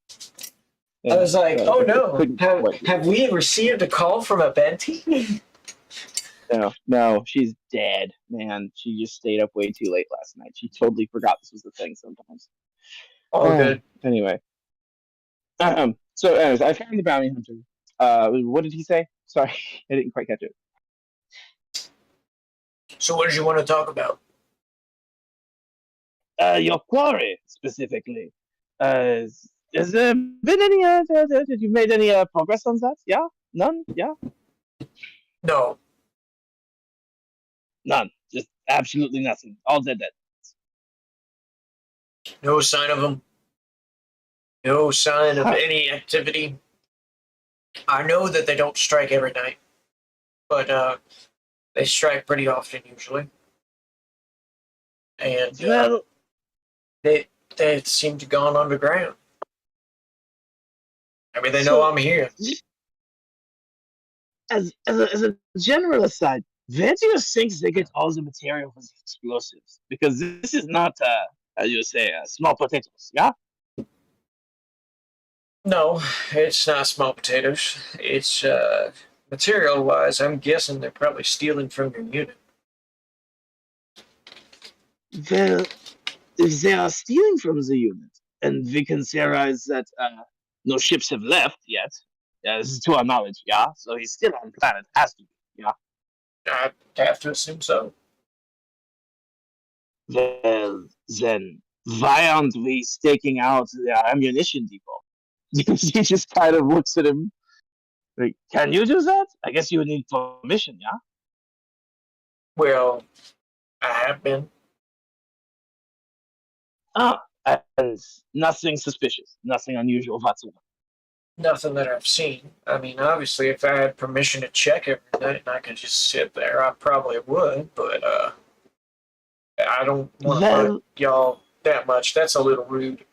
I was like, oh no. couldn't Have we received a call from a Benty? No, she's dead, man. She just stayed up way too late last night. She totally forgot this was the thing sometimes. Oh, good. Anyway. So anyways, I found the bounty hunter. What did he say? Sorry, I didn't quite catch it. So what did you want to talk about? Your quarry, specifically. Has there been any, did you made any progress on that? Yeah? None? Yeah? No. None. Just absolutely nothing. All dead. No sign of him. No sign of any activity. I know that they don't strike every night, but they strike pretty often usually. And Well, they seem to have gone underground. I mean, they know I'm here. as a general aside, where do you think they get all the material for the explosives? Because this is not, as you say, small potatoes, yeah? No, it's not small potatoes. It's material-wise, I'm guessing they're probably stealing from your unit. Well, if they are stealing from the unit, and we can theorize that no ships have left yet, this is to our knowledge, yeah? So he's still on planet, has to be, yeah? I'd have to assume so. Well, then, why aren't we staking out the ammunition depot? He just kind of looks at him like, can you do that? I guess you would need permission, yeah? Well, I have been. And nothing suspicious, nothing unusual whatsoever. Nothing that I've seen. I mean, obviously, if I had permission to check every night and I could just sit there, I probably would, but I don't want to hurt y'all that much. That's a little rude.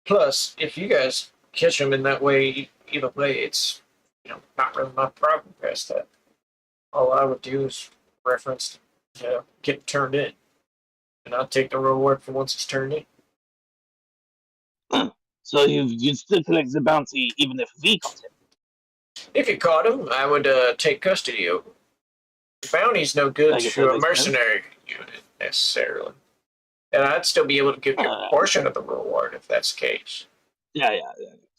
Plus, if you guys catch them in that way, either way, it's not really my problem past that. All I would do is reference, get turned in. and I'll take the reward for once it's turned in. So you'd still collect the bounty even if we caught him? If you caught him, I would take custody of him. The bounty's no good I guess to that a makes sense. mercenary unit, necessarily. And I'd still be able to give you a portion of the reward if that's the case. Yeah.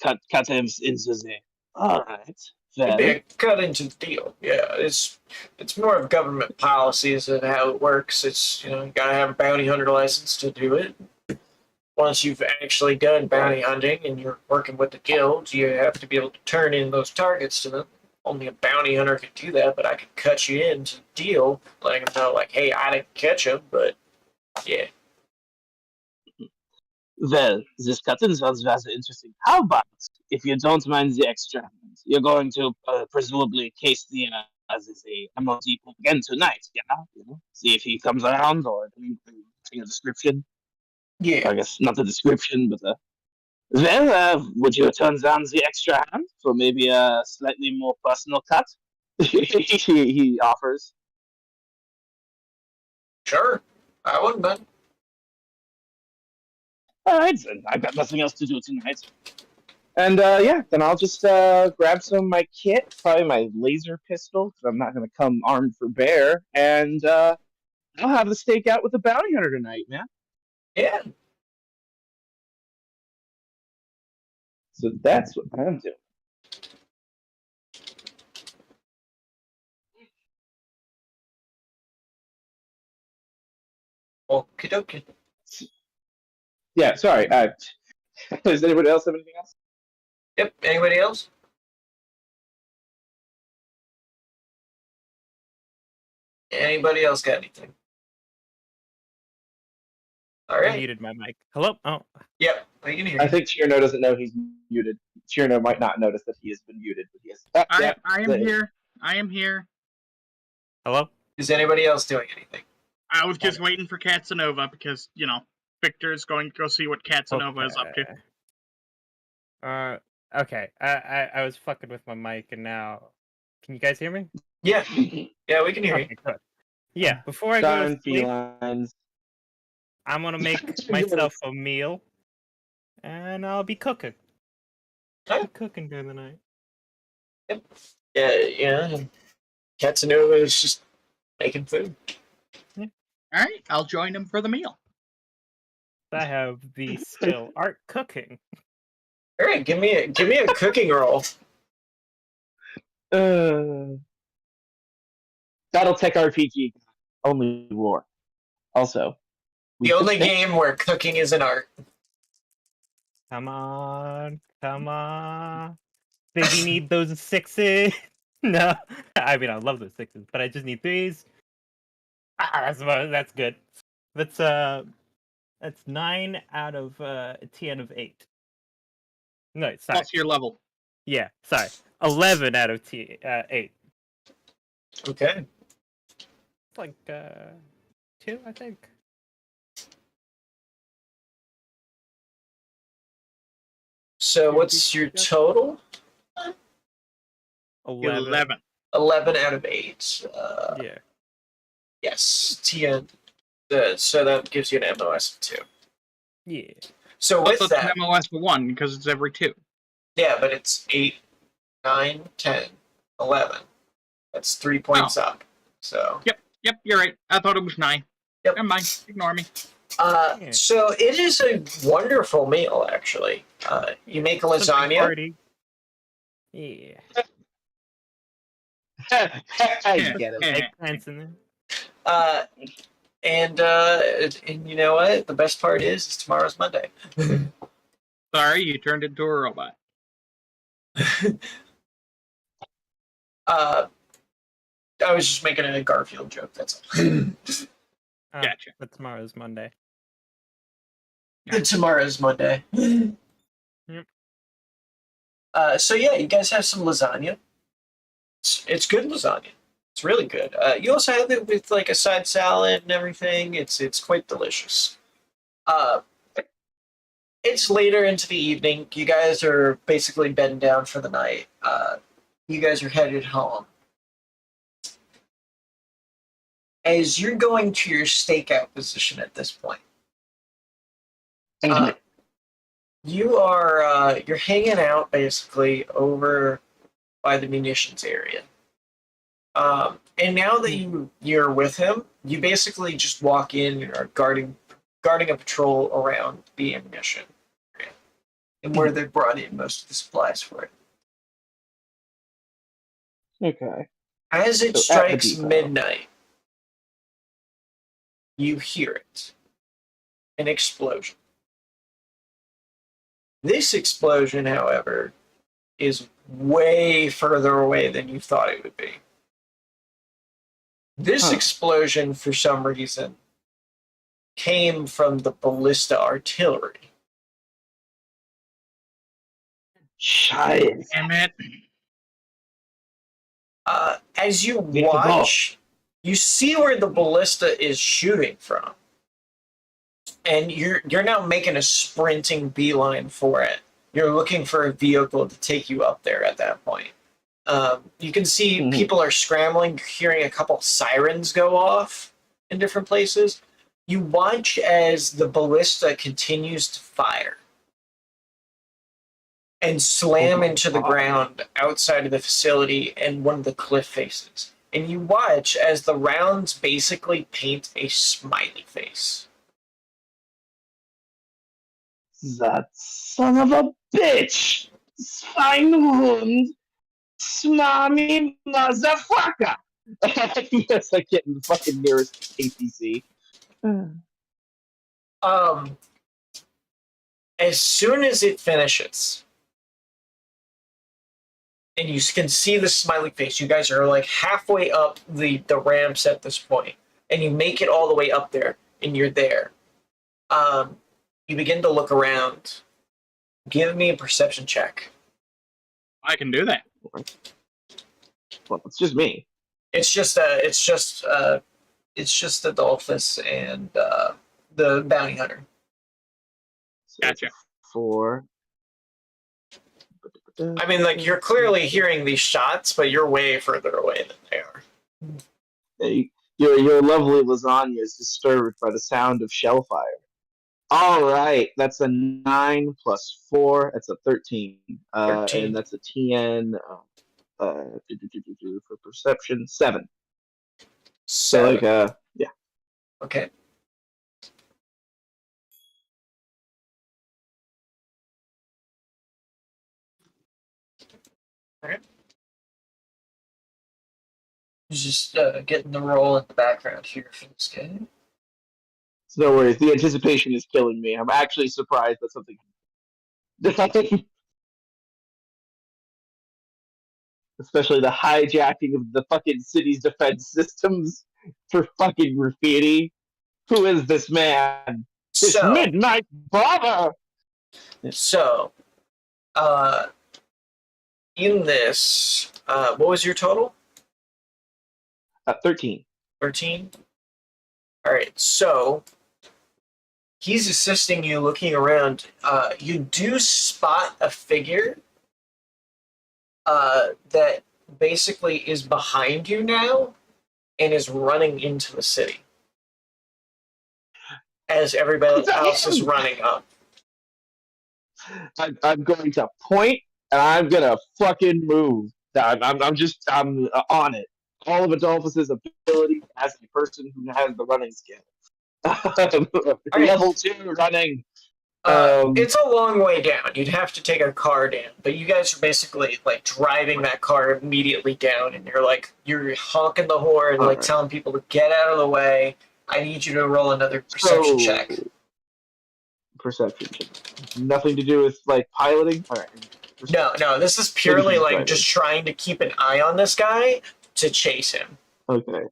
Cut him into the... Alright. It'd be Well, a cut into the deal. Yeah, it's more of government policies and how it works. It's, you gotta have a bounty hunter license to do it. Once you've actually done bounty hunting and you're working with the guild, you have to be able to turn in those targets to them. Only a bounty hunter could do that, but I could cut you into the deal, letting them know, like, hey, I didn't catch him, but yeah. this cutting sounds rather interesting. How about, if you don't mind the extra hand, you're going to presumably case the MOD again tonight, See if he comes around or a description. Yeah. I guess not a description, but would you turn down the extra hand for maybe a slightly more personal cut? he offers. Sure. I wouldn't mind. Alright, then. I've got nothing else to do tonight. And then I'll just grab some of my kit, probably my laser pistol, because I'm not going to come armed for bear, and I'll have the stakeout with the bounty hunter tonight, man. Yeah. So that's what I'm doing. Okie dokie. Yeah, sorry. Does anybody else have anything else? Yep. Anybody else? Anybody else got anything? All I right. muted my mic. Hello? Oh, Yep. I can hear I you. think Chirno doesn't know he's muted. Chirno might not notice that he has been muted, but he is. I am here. I am here. hello? Is anybody else doing anything? I was just waiting for Katsanova because, Victor is going to go see what Katsanova is up to. Okay. I was fucking with my mic and now... Can you guys hear me? Yeah. Yeah, we can hear you. Okay, good. Yeah, before I go to Darn sleep, felines. I'm gonna make myself a meal. And I'll be cooking. I'll be cooking during the night. Yeah. Katsanova is just making food. Alright, I'll join him for the meal. I have the skill art cooking. All right, give me a cooking roll. BattleTech RPG. Only war. Also. The only game where cooking is an art. Come on. Baby, need those sixes. No, I mean I love those sixes, but I just need threes. That's good. That's 9 out of 10 of 8. No, sorry. Plus your level. Yeah, sorry. 11 out of 8. Okay. It's like 2, I think. So what's your total? 11. 11 out of 8. Yeah. Yes, 10. So that gives you an MOS of 2. Yeah. So with Plus that, an MOS for 1 because it's every 2. yeah, but it's 8, 9, 10, 11. That's 3 points up. So. Yep, you're right. I thought it was 9. Yep. Never mind. Ignore me. So it is a wonderful meal, actually. You make a lasagna. Party. Yeah. I get it. Eggplants in there. And you know what? The best part is tomorrow's Monday. Sorry, you turned into a robot. I was just making a Garfield joke, that's all. Gotcha. But tomorrow's Monday. Tomorrow's Monday. Yep. So yeah, you guys have some lasagna. It's good lasagna. It's really good. You also have it with like a side salad and everything. It's quite delicious. It's later into the evening. You guys are basically bedding down for the night. You guys are headed home. as you're going to your stakeout position at this point, you're hanging out basically over by the munitions area. And now that you're with him, you basically just walk in and are guarding a patrol around the ammunition area, and where they brought in most of the supplies for it. Okay. As it So at the strikes depot. midnight, you hear it. An explosion. This explosion, however, is way further away than you thought it would be. This explosion, for some reason, came from the ballista artillery. Shit. Damn it. As you Get the ball. watch, you see where the ballista is shooting from. And you're now making a sprinting beeline for it. You're looking for a vehicle to take you up there at that point. You can see people are scrambling, hearing a couple sirens go off in different places. You watch as the ballista continues to fire and slam into the ground outside of the facility and one of the cliff faces. And you watch as the rounds basically paint a smiley face. That son of a bitch! Schweinhund! Smammy motherfucker! That's like getting the fucking nearest APC. As soon as it finishes, and you can see the smiley face, you guys are like halfway up the ramps at this point, and you make it all the way up there, and you're there. You begin to look around. Give me a perception check. I can do that. Well, it's just me. It's just Adolphus and the bounty hunter. So Gotcha. 4. I mean, like, you're clearly hearing these shots, but you're way further away than they are. Your lovely lasagna is disturbed by the sound of shell fire. All right, that's a 9 plus 4. That's a 13. 13. And that's a TN for perception 7. So like yeah. Okay. Alright. Just getting the roll in the background here for this game. So no worries. The anticipation is killing me. I'm actually surprised that something. Especially the hijacking of the fucking city's defense systems for fucking graffiti. Who is this man? This midnight bomber! So, in this, what was your total? 13. 13? Alright, so he's assisting you looking around. You do spot a figure that basically is behind you now and is running into the city as everybody else is running up. I'm going to point and I'm gonna fucking move. I'm on it. All of Adolphus's ability as a person who has the running skill. Level 2 running. It's a long way down. You'd have to take a car down, but you guys are basically like driving that car immediately down, and you're honking the horn, like telling people to get out of the way. I need you to roll another perception check. Perception check. Nothing to do with like piloting. All right. No. This is purely like just trying to keep an eye on this guy to chase him. Okay.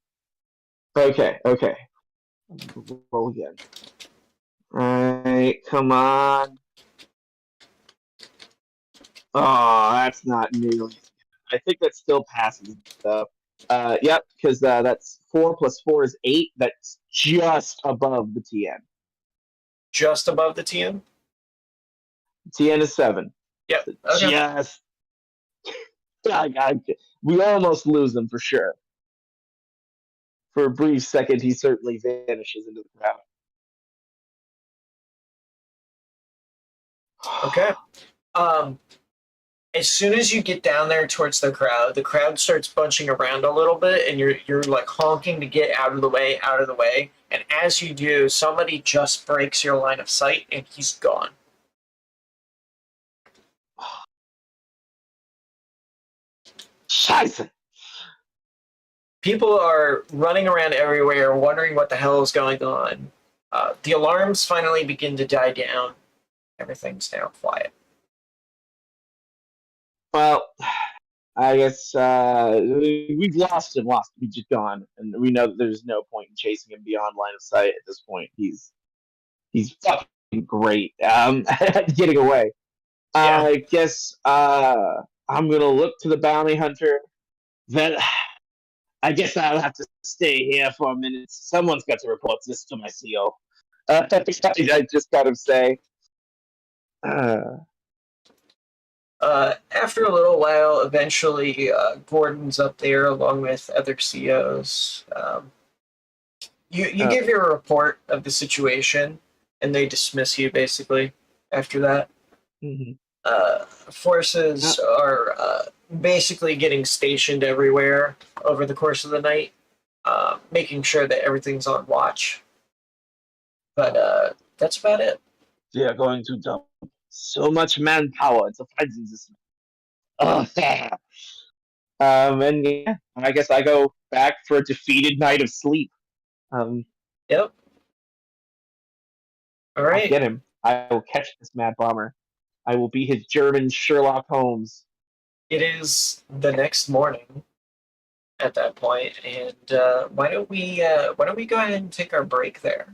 Roll again. Right, come on. Oh, that's not nearly. I think that still passes though. Yep, because that's 4 plus 4 is 8. That's just above the TN. Just above the TN? TN is 7. Yep. Okay. Just. We almost lose them for sure. For a brief second, he certainly vanishes into the crowd. Okay. As soon as you get down there towards the crowd starts bunching around a little bit, and you're like honking to get out of the way, out of the way. And as you do, somebody just breaks your line of sight, and he's gone. Scheiße! People are running around everywhere, wondering what the hell is going on. The alarms finally begin to die down. Everything's now quiet. Well, I guess we've lost him. He's just gone, and we know that there's no point in chasing him beyond line of sight at this point. He's fucking great at getting away. Yeah. I guess I'm gonna look to the bounty hunter. Then I guess I'll have to stay here for a minute. Someone's got to report this to my CO. I just gotta say. After a little while, eventually Gordon's up there along with other COs. You give your report of the situation, and they dismiss you basically after that. Mm-hmm. Forces are basically getting stationed everywhere over the course of the night, making sure that everything's on watch. But that's about it. They are going to dump so much manpower into fighting this. And yeah, I guess I go back for a defeated night of sleep. Yep. All I'll right. get him. I will catch this mad bomber. I will be his German Sherlock Holmes. It is the next morning at that point, and why don't we go ahead and take our break there?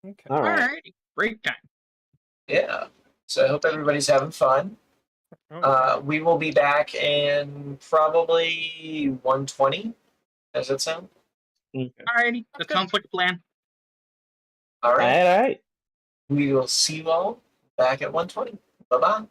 Okay. All right. Alrighty, break time. Yeah. So I hope everybody's having fun. We will be back in probably 1:20. Does that sound? Alrighty, that sounds like a plan. All right. All right. We will see you all back at 1:20. Bye-bye.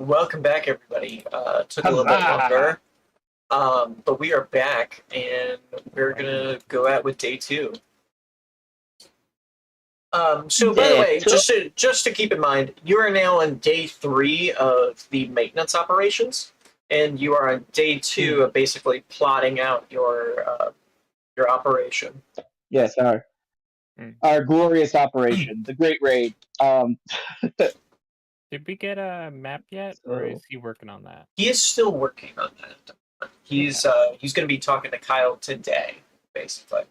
welcome back, everybody. Took a little bit Huzzah! longer, but we are back, and we're gonna go out with day 2. So, by the Day way, two. just to keep in mind, you are now on day 3 of the maintenance operations, and you are on day 2 of basically plotting out your operation. Yes, our glorious operation, the Great Raid. Did we get a map yet, or is he working on that? He is still working on that. He's going to be talking to Kyle today, basically.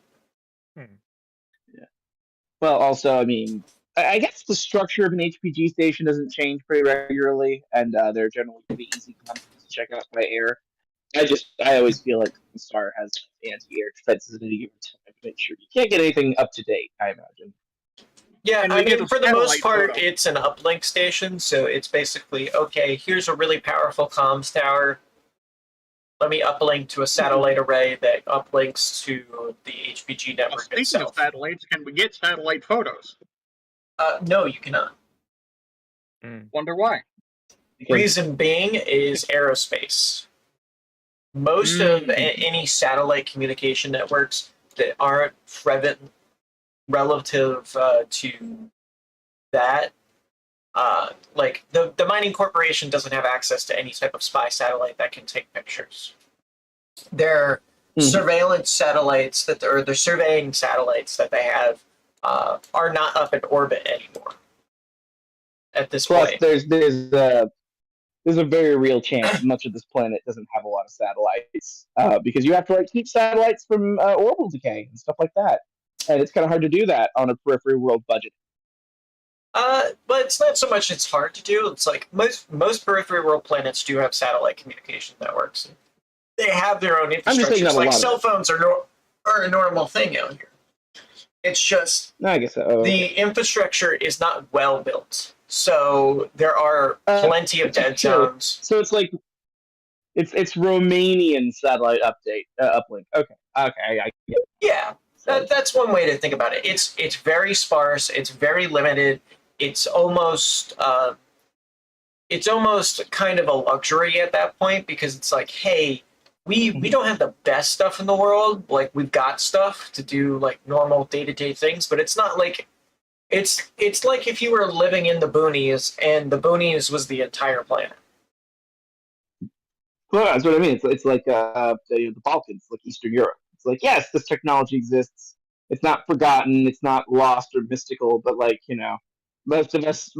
Well, also, I mean, I guess the structure of an HPG station doesn't change pretty regularly, and they're generally pretty easy content to check out by air. I always feel like Star has anti-air defenses at any given time to make sure you can't get anything up to date. I imagine. Yeah, And I we get mean, a for the most satellite part, photo. it's an uplink station, so it's basically, okay, here's a really powerful comms tower. Let me uplink to a satellite array that uplinks to the HPG Now, network speaking itself. of satellites, can we get satellite photos? No, you cannot. Wonder why. Reason being is aerospace. Most of any satellite communication networks that aren't relative to that, like the mining corporation doesn't have access to any type of spy satellite that can take pictures. Their surveillance satellites or their surveying satellites that they have are not up in orbit anymore at this Plus, point. there's a very real chance much of this planet doesn't have a lot of satellites because you have to keep satellites from orbital decay and stuff like that, and it's kind of hard to do that on a periphery world budget. But it's not so much it's hard to do. It's like most periphery world planets do have satellite communication networks. They have their own infrastructure. Like cell phones are a normal thing out here. It's just I guess so. The infrastructure is not well built, so there are plenty of dead zones. So it's like it's Romanian satellite uplink. Okay, I get it. Yeah, that's one way to think about it. It's very sparse. It's very limited. It's almost kind of a luxury at that point because it's like, hey, we don't have the best stuff in the world. Like we've got stuff to do like normal day-to-day things, but it's not like it's like if you were living in the boonies and the boonies was the entire planet. Well, that's what I mean. It's like the Balkans, like Eastern Europe. It's like, yes, this technology exists. It's not forgotten. It's not lost or mystical. But like most of us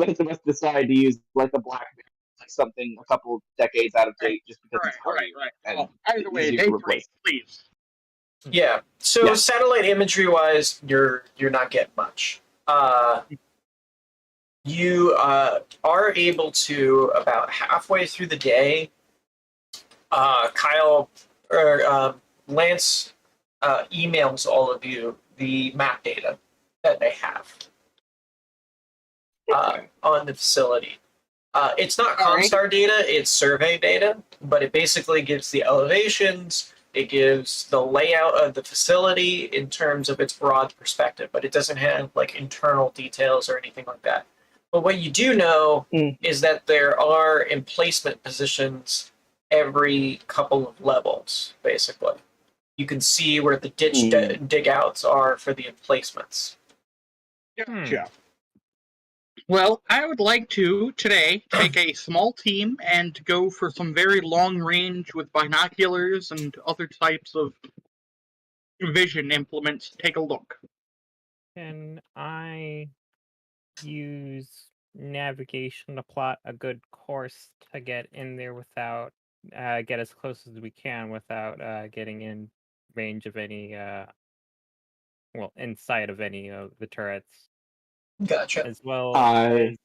decide to use like a BlackBerry, like something a couple decades out of date, just because it's hard. Right. Well, either way, day 3, please. Yeah. So satellite imagery wise, you're not getting much. You are able to about halfway through the day. Kyle or Lance emails all of you the map data that they have on the facility. It's not Comstar data, it's survey data, but it basically gives the elevations, it gives the layout of the facility in terms of its broad perspective, but it doesn't have like internal details or anything like that. But what you do know is that there are emplacement positions every couple of levels, basically. You can see where the ditch dig outs are for the emplacements. Gotcha. Well, I would like to, today, take a small team and go for some very long range with binoculars and other types of vision implements. Take a look. Can I use navigation to plot a good course to get in there without, get as close as we can without getting in range of any, inside of any of the turrets? Gotcha. As well as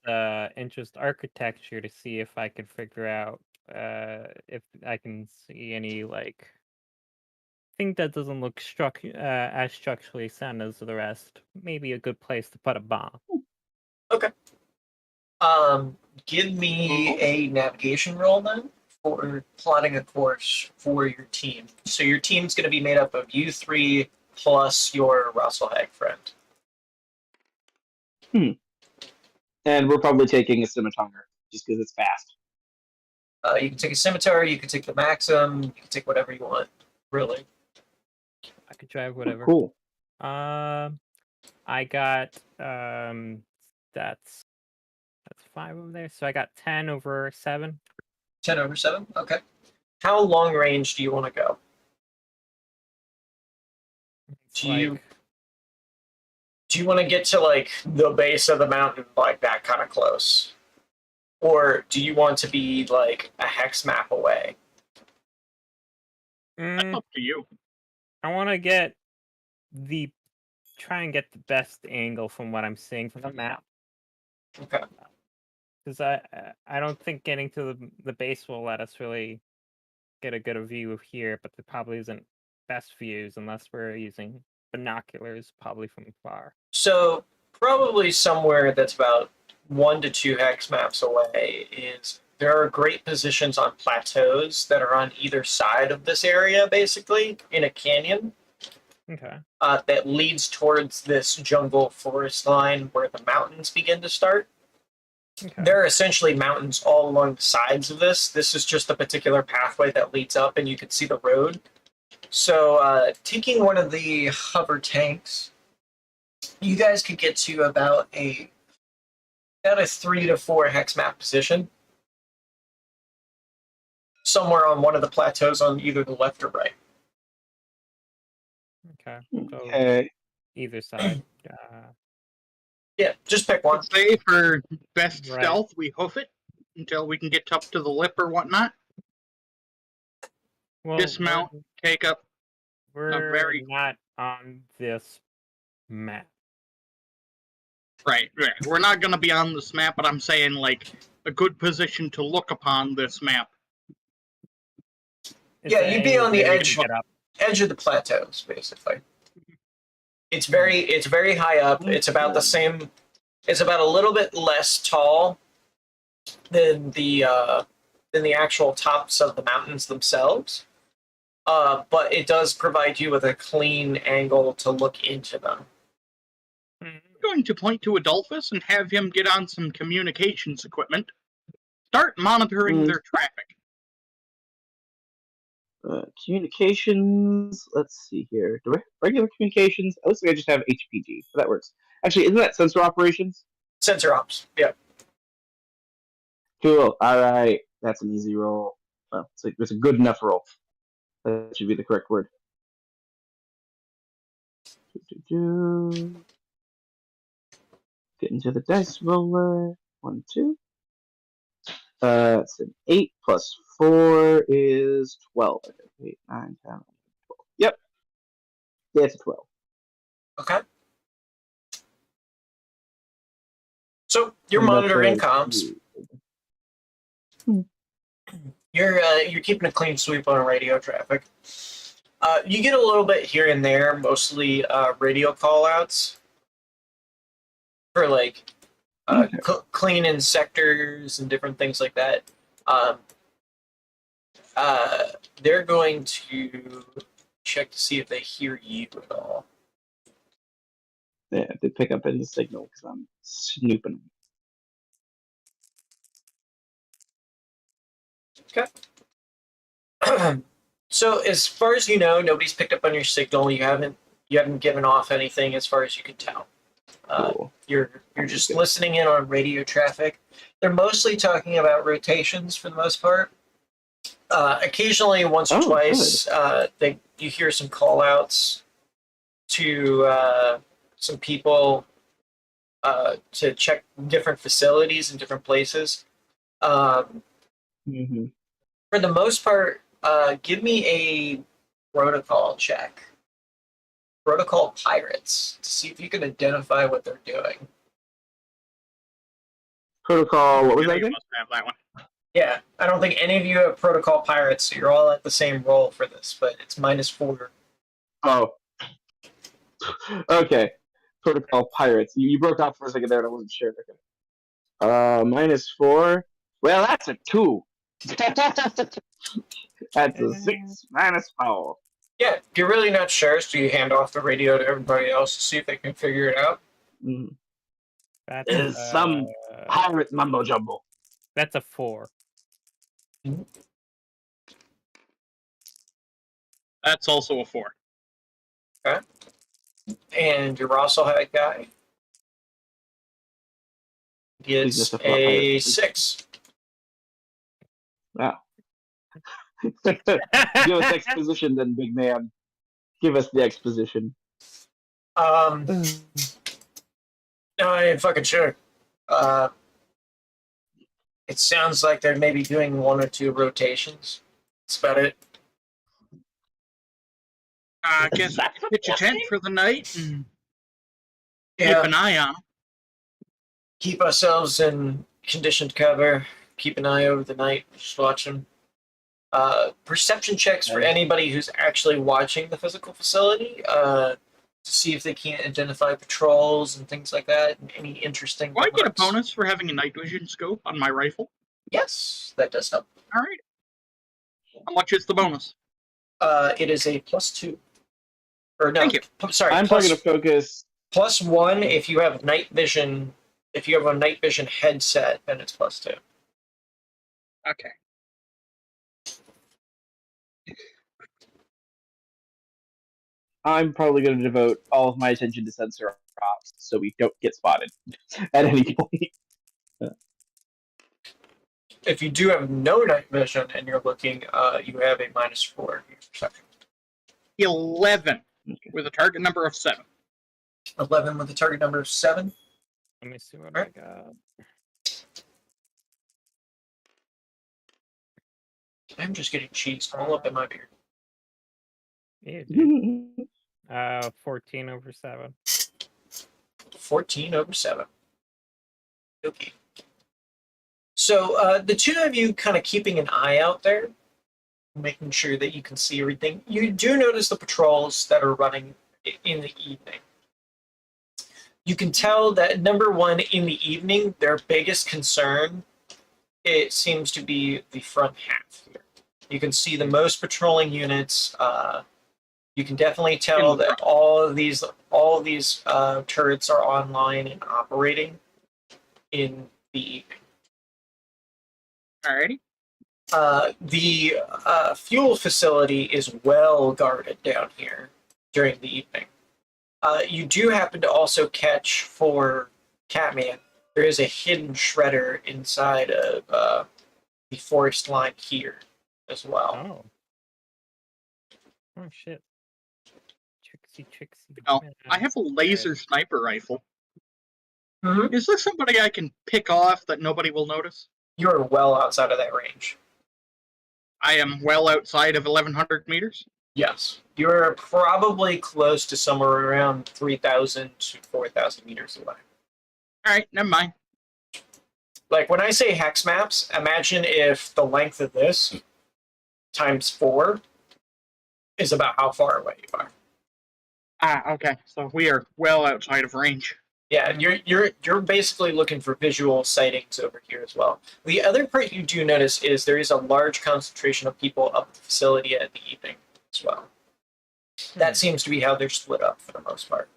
interest architecture to see if I can figure out if I can see any like thing that doesn't look as structurally sound as the rest. Maybe a good place to put a bomb. Okay. Give me a navigation roll then for plotting a course for your team. So your team's going to be made up of you 3 plus your Russell Hag friend. And we're probably taking a scimitar just because it's fast. You can take a scimitar, you can take the Maxim, you can take whatever you want, really. I could drive whatever. Cool. I got that's 5 over there. So I got 10 over 7. 10 over 7? Okay. How long range do you want to go? It's Do you like- do you want to get to like the base of the mountain like that kind of close? Or do you want to be like a hex map away? That's up to you. I want to try and get the best angle from what I'm seeing from the map. Okay. Because I don't think getting to the base will let us really get a good view of here, but there probably isn't best views unless we're using binoculars, probably from far. So probably somewhere that's about 1 to 2 hex maps away is there are great positions on plateaus that are on either side of this area, basically in a canyon Okay. that leads towards this jungle forest line where the mountains begin to start. Okay. There are essentially mountains all along the sides of this. This is just a particular pathway that leads up, and you can see the road. So, taking one of the hover tanks, you guys could get to about a 3 to 4 hex map position, somewhere on one of the plateaus on either the left or right. Okay. So Okay. either side. Yeah, just pick one. Let's say for best Right. stealth, we hoof it until we can get up to the lip or whatnot. Well, Dismount, take up. We're very- not on this map. Right. We're not going to be on this map, but I'm saying, like, a good position to look upon this map. Is Yeah, there you'd be any on the way we edge. can get up? Edge of the plateaus, basically. It's very high up. It's about the same. It's about a little bit less tall than the actual tops of the mountains themselves. But it does provide you with a clean angle to look into them. Mhm. I'm going to point to Adolphus and have him get on some communications equipment. Start monitoring their traffic. Communications. Let's see here. Do I regular communications? It looks like I just have HPG, so that works. Actually, isn't that sensor operations? Sensor ops. Yeah. Cool. All right, that's an easy roll. Well, it's a good enough roll. That should be the correct word. Get into the dice roller. 1, 2. It's an 8 plus 4 is 12. 8, 9, 10, 11, 12. Yep. Yeah, it's a 12. Okay. So you're And that's monitoring a comms. 2. You're keeping a clean sweep on radio traffic. You get a little bit here and there, mostly radio callouts for like Okay. cleaning sectors and different things like that. They're going to check to see if they hear you at all. Yeah, they pick up any signal because I'm snooping. Okay. So as far as you know, nobody's picked up on your signal. You haven't given off anything as far as you can tell. Cool. You're just listening in on radio traffic. They're mostly talking about rotations for the most part. Occasionally, once or twice, you hear some call outs to some people to check different facilities in different places. Mm-hmm. For the most part, give me a protocol check. Protocol pirates to see if you can identify what they're doing. Protocol. What was that You again? must have that one. Yeah, I don't think any of you have protocol pirates, so you're all at the same roll for this, but it's -4. Oh. Okay. Protocol pirates. You broke off for a second there, and I wasn't sure. Okay. -4. Well, that's a 2. That's a 6 -4. Yeah, you're really not sure, so you hand off the radio to everybody else to see if they can figure it out. Mm. That's Is some pirate mumbo jumbo. That's a 4. That's also a 4. And your Russell Height guy Please gets just a higher a percentage. 6. Wow. Give us exposition then, big man. Give us the exposition. No, I ain't fucking sure. It sounds like they're maybe doing 1 or 2 rotations. That's about it. I guess we That's could pitch a tent okay. for the night and Yeah. keep an eye on 'em. Keep ourselves in conditioned cover. Keep an eye over the night. Just watch them. Perception checks for anybody who's actually watching the physical facility to see if they can't identify patrols and things like that. And any interesting. Do I get a remarks. bonus for having a night vision scope on my rifle? Yes, that does help. All right. How much is the bonus? It is a +2. Or no, Thank you. Sorry, I'm probably going to focus. +1 if you have night vision. If you have a night vision headset, then it's +2. Okay. I'm probably going to devote all of my attention to sensor ops so we don't get spotted at any point. If you do have no night vision and you're looking, you have a -4 in your perception. 11 with a target number of 7. 11 with a target number of 7. Let me see what Right. I got. I'm just getting cheese all up in my beard. Yeah, dude. 14 over 7. 14 over 7. Okay. So the two of you kind of keeping an eye out there, making sure that you can see everything. You do notice the patrols that are running in the evening. You can tell that, number one, in the evening, their biggest concern, it seems to be the front half here. You can see the most patrolling units. You can definitely tell that all of these turrets are online and operating in the evening. Alrighty. The fuel facility is well guarded down here during the evening. You do happen to also catch for Catman. There is a hidden shredder inside of the forest line here as well. Oh shit. Trixie. Oh, I have a laser sniper rifle. Mm-hmm. Is there somebody I can pick off that nobody will notice? You are well outside of that range. I am well outside of 1,100 meters. Yes. You're probably close to somewhere around 3,000 to 4,000 meters away. Alright, never mind. Like, when I say hex maps, imagine if the length of this times 4 is about how far away you are. Ah, okay. So we are well outside of range. Yeah, you're basically looking for visual sightings over here as well. The other part you do notice is there is a large concentration of people up the facility at the evening as well. That seems to be how they're split up for the most part.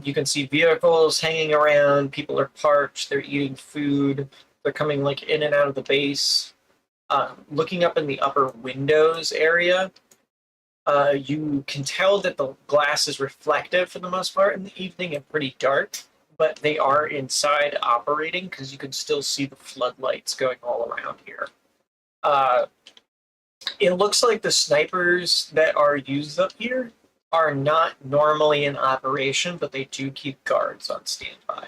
You can see vehicles hanging around, people are parked, they're eating food, they're coming like in and out of the base. Looking up in the upper windows area, you can tell that the glass is reflective for the most part in the evening and pretty dark, but they are inside operating because you can still see the floodlights going all around here. It looks like the snipers that are used up here are not normally in operation, but they do keep guards on standby.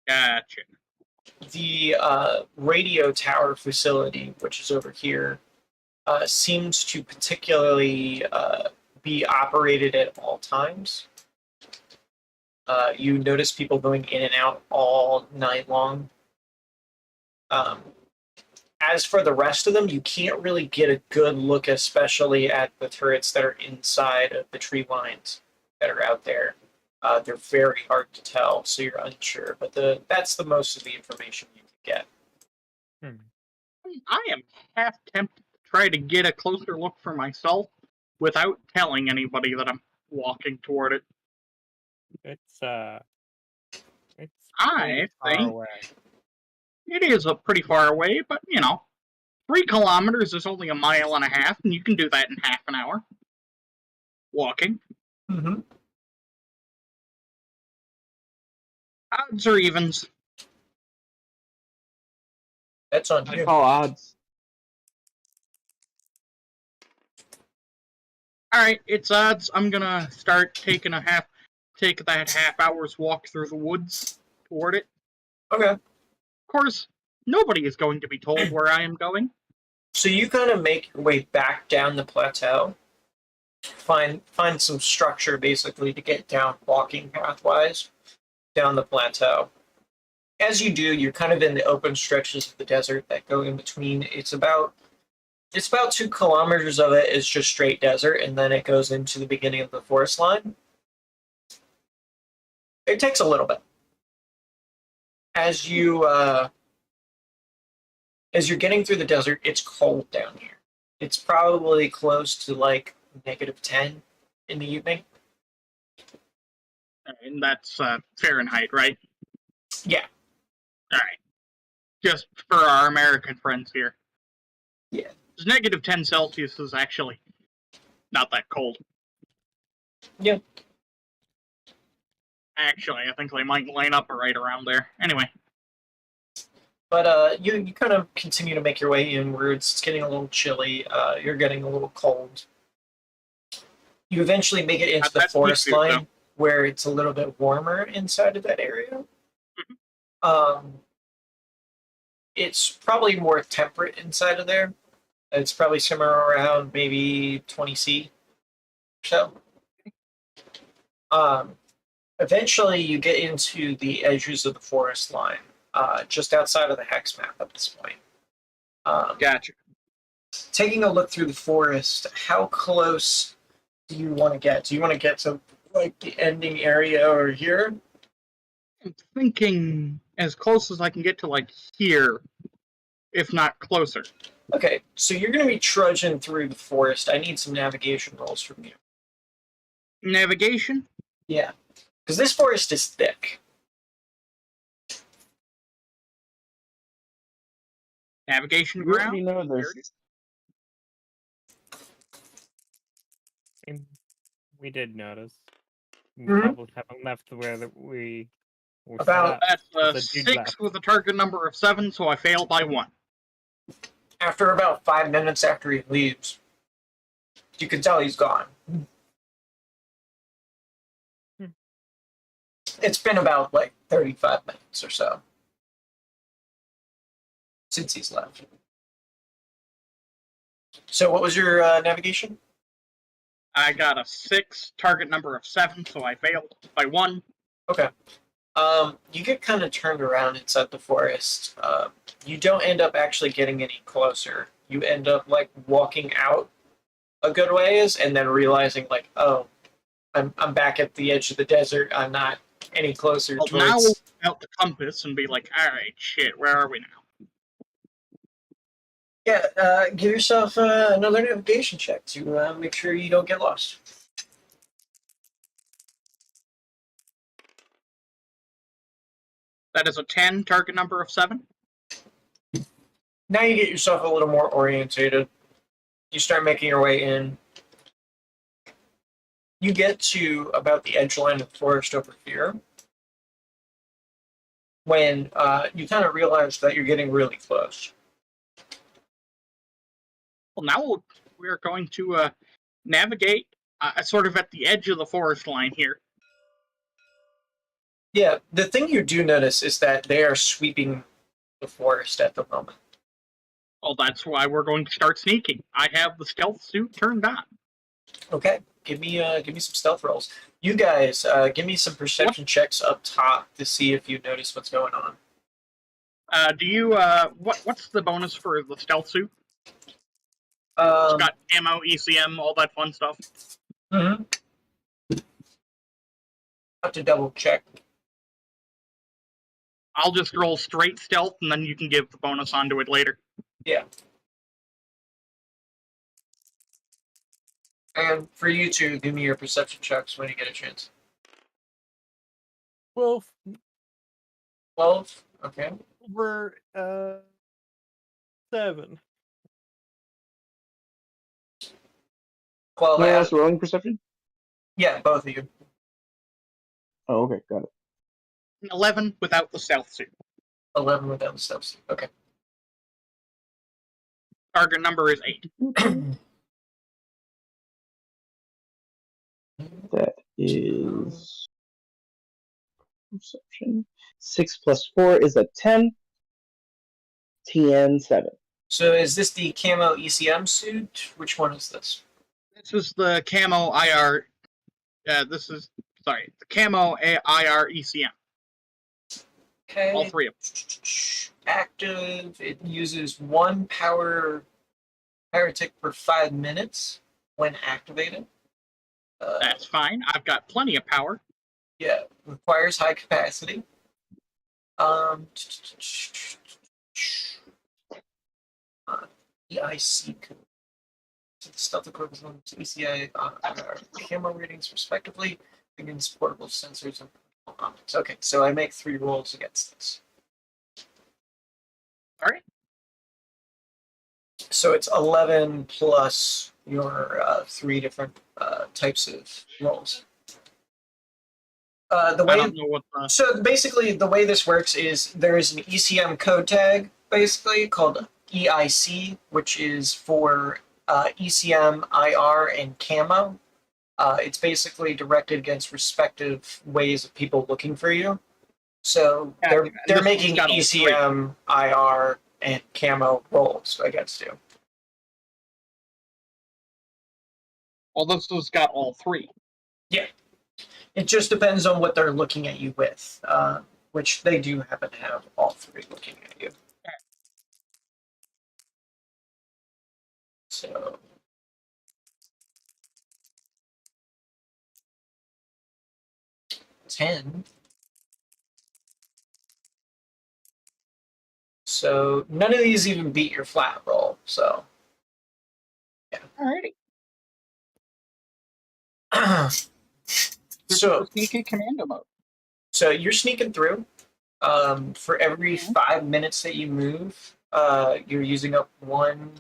Gotcha. The radio tower facility, which is over here, seems to particularly be operated at all times. You notice people going in and out all night long. As for the rest of them, you can't really get a good look, especially at the turrets that are inside of the tree lines that are out there. They're very hard to tell, so you're unsure. But that's the most of the information you can get. I am half tempted to try to get a closer look for myself without telling anybody that I'm walking toward it. It's I far think away. it is pretty far away, but you know, 3 kilometers is only 1.5 miles, and you can do that in half an hour. Walking. Mm-hmm. Odds or evens? That's on I you. call odds. Alright, it's odds. I'm gonna start take that half hour's walk through the woods toward it. Okay. Of course, nobody is going to be told where I am going. So you kind of make your way back down the plateau. Find some structure basically to get down walking pathwise down the plateau. As you do, you're kind of in the open stretches of the desert that go in between. It's about 2 kilometers of it is just straight desert, and then it goes into the beginning of the forest line. It takes a little bit. As you're getting through the desert, it's cold down here. It's probably close to like -10 in the evening. And that's Fahrenheit, right? Yeah. Alright. Just for our American friends here. Yeah. -10 Celsius is actually not that cold. Yeah. Actually, I think they might line up right around there. Anyway. But you kind of continue to make your way inwards. It's getting a little chilly. You're getting a little cold. You eventually make it into the That's forest me too, line though. where it's a little bit warmer inside of that area. Mm-hmm. It's probably more temperate inside of there. It's probably somewhere around maybe 20 C or so. Eventually, you get into the edges of the forest line, just outside of the hex map at this point. Gotcha. Taking a look through the forest, how close do you want to get? Do you want to get to like the ending area over here? I'm thinking as close as I can get to like here, if not closer. Okay, so you're going to be trudging through the forest. I need some navigation rolls from you. Navigation? Yeah, because this forest is thick. Navigation You already ground? know this. And we did notice. We Mhm. probably haven't left where we were set About- up. That's There's a dude 6 left. with a target number of 7, so I fail by 1. After about 5 minutes after he leaves, you can tell he's gone. It's been about like 35 minutes or so since he's left. So what was your navigation? I got a 6, target number of 7, so I failed by 1. Okay. You get kind of turned around inside the forest. You don't end up actually getting any closer. You end up like walking out a good ways and then realizing like, oh, I'm back at the edge of the desert. I'm not any closer Well, now towards. we'll out the compass and be like, alright, shit, where are we now? Yeah, give yourself another navigation check to make sure you don't get lost. That is a 10, target number of 7. Now you get yourself a little more orientated. You start making your way in. You get to about the edge line of the forest over here when you kind of realize that you're getting really close. Well, now we're going to navigate sort of at the edge of the forest line here. Yeah, the thing you do notice is that they are sweeping the forest at the moment. Well, that's why we're going to start sneaking. I have the stealth suit turned on. Okay, give me some stealth rolls. You guys, give me some perception checks up top to see if you notice what's going on. Do you, what's the bonus for the stealth suit? It's got ammo, ECM, all that fun stuff. Mm-hmm. Have to double check. I'll just roll straight stealth, and then you can give the bonus onto it later. Yeah. And for you two, give me your perception checks when you get a chance. 12 12? Okay. over 7. Well, No one else rolling perception? yeah, both of you. Oh, okay, got it. 11 without the stealth suit. 11 without the steps. Okay. Target number is 8. That is perception. 6 plus 4 is a 10. TN 7. So is this the camo ECM suit? Which one is this? This is the camo IR. The camo IR ECM. Okay. All three of them. Active. It uses 1 power tick per 5 minutes when activated. That's fine. I've got plenty of power. Yeah, requires high capacity. EIC code. So the stealth equivalent to ECI camera ratings respectively against portable sensors and optics. Okay, so I make 3 rolls against this. All right. So it's 11 plus your 3 different types of rolls. I don't know what the. So basically, the way this works is there is an ECM code tag, basically, called EIC, which is for ECM, IR, and camo. It's basically directed against respective ways of people looking for you. So they're making ECM, IR, and camo rolls against you. Well, this has got all 3. Yeah. It just depends on what they're looking at you with, which they do happen to have all 3 looking at you. So 10. So none of these even beat your flat roll. So yeah. Alrighty. So sneaky commando mode. So you're sneaking through. For every 5 minutes that you move, you're using up 1.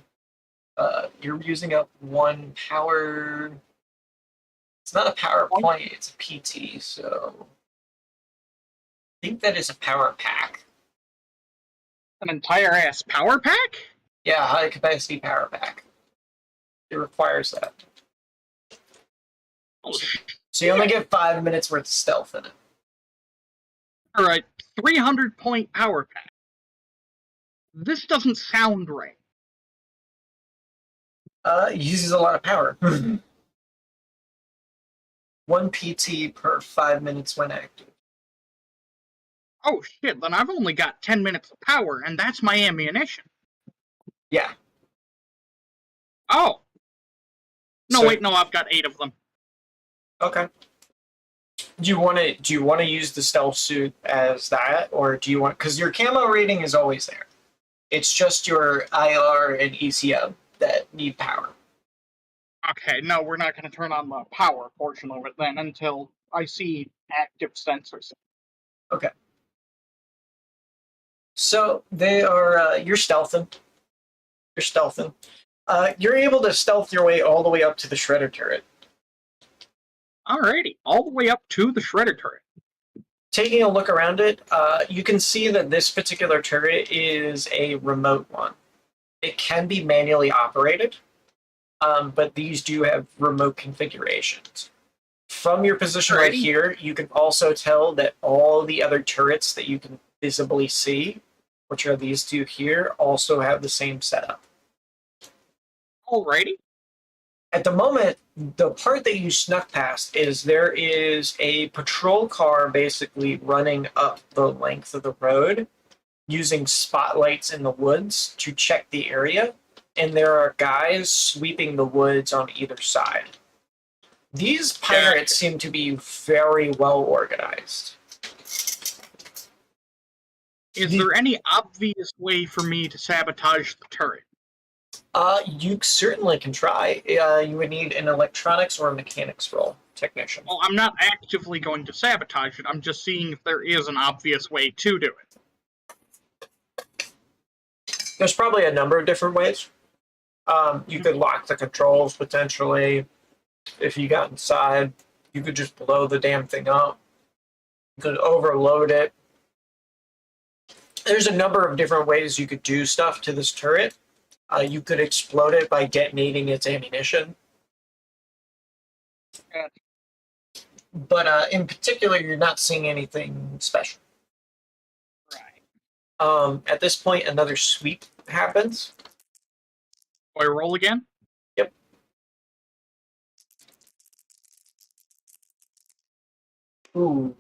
You're using up 1 power. It's not a power point; it's a PT. So I think that is a power pack. An entire ass power pack? Yeah, high capacity power pack. It requires that. So you only get 5 minutes worth of stealth in it. Alright, 300 point power pack. This doesn't sound right. It uses a lot of power. 1 PT per 5 minutes when active. Oh shit, then I've only got 10 minutes of power, and that's my ammunition. Yeah. Oh! No, So- wait, no, I've got 8 of them. Okay. Do you want to use the stealth suit as that, or do you want, because your camo rating is always there. It's just your IR and ECM that need power. Okay, no, we're not going to turn on the power portion of it then until I see active sensors. Okay. So they are you're stealthing. You're stealthing. You're able to stealth your way all the way up to the shredder turret. Alrighty, all the way up to the shredder turret. Taking a look around it, you can see that this particular turret is a remote one. It can be manually operated, but these do have remote configurations. From your position right here, you can also tell that all the other turrets that you can visibly see, which are these 2 here, also have the same setup. Alrighty. At the moment, the part that you snuck past is there is a patrol car basically running up the length of the road using spotlights in the woods to check the area, and there are guys sweeping the woods on either side. These pirates seem to be very well organized. Is there any obvious way for me to sabotage the turret? You certainly can try. You would need an electronics or a mechanics role, technician. Well, I'm not actively going to sabotage it. I'm just seeing if there is an obvious way to do it. There's probably a number of different ways. You could lock the controls, potentially. if you got inside. You could just blow the damn thing up. You could overload it. There's a number of different ways you could do stuff to this turret. You could explode it by detonating its ammunition. But in particular, you're not seeing anything special. Right. At this point, another sweep happens. Do I roll again? Yep. Ooh.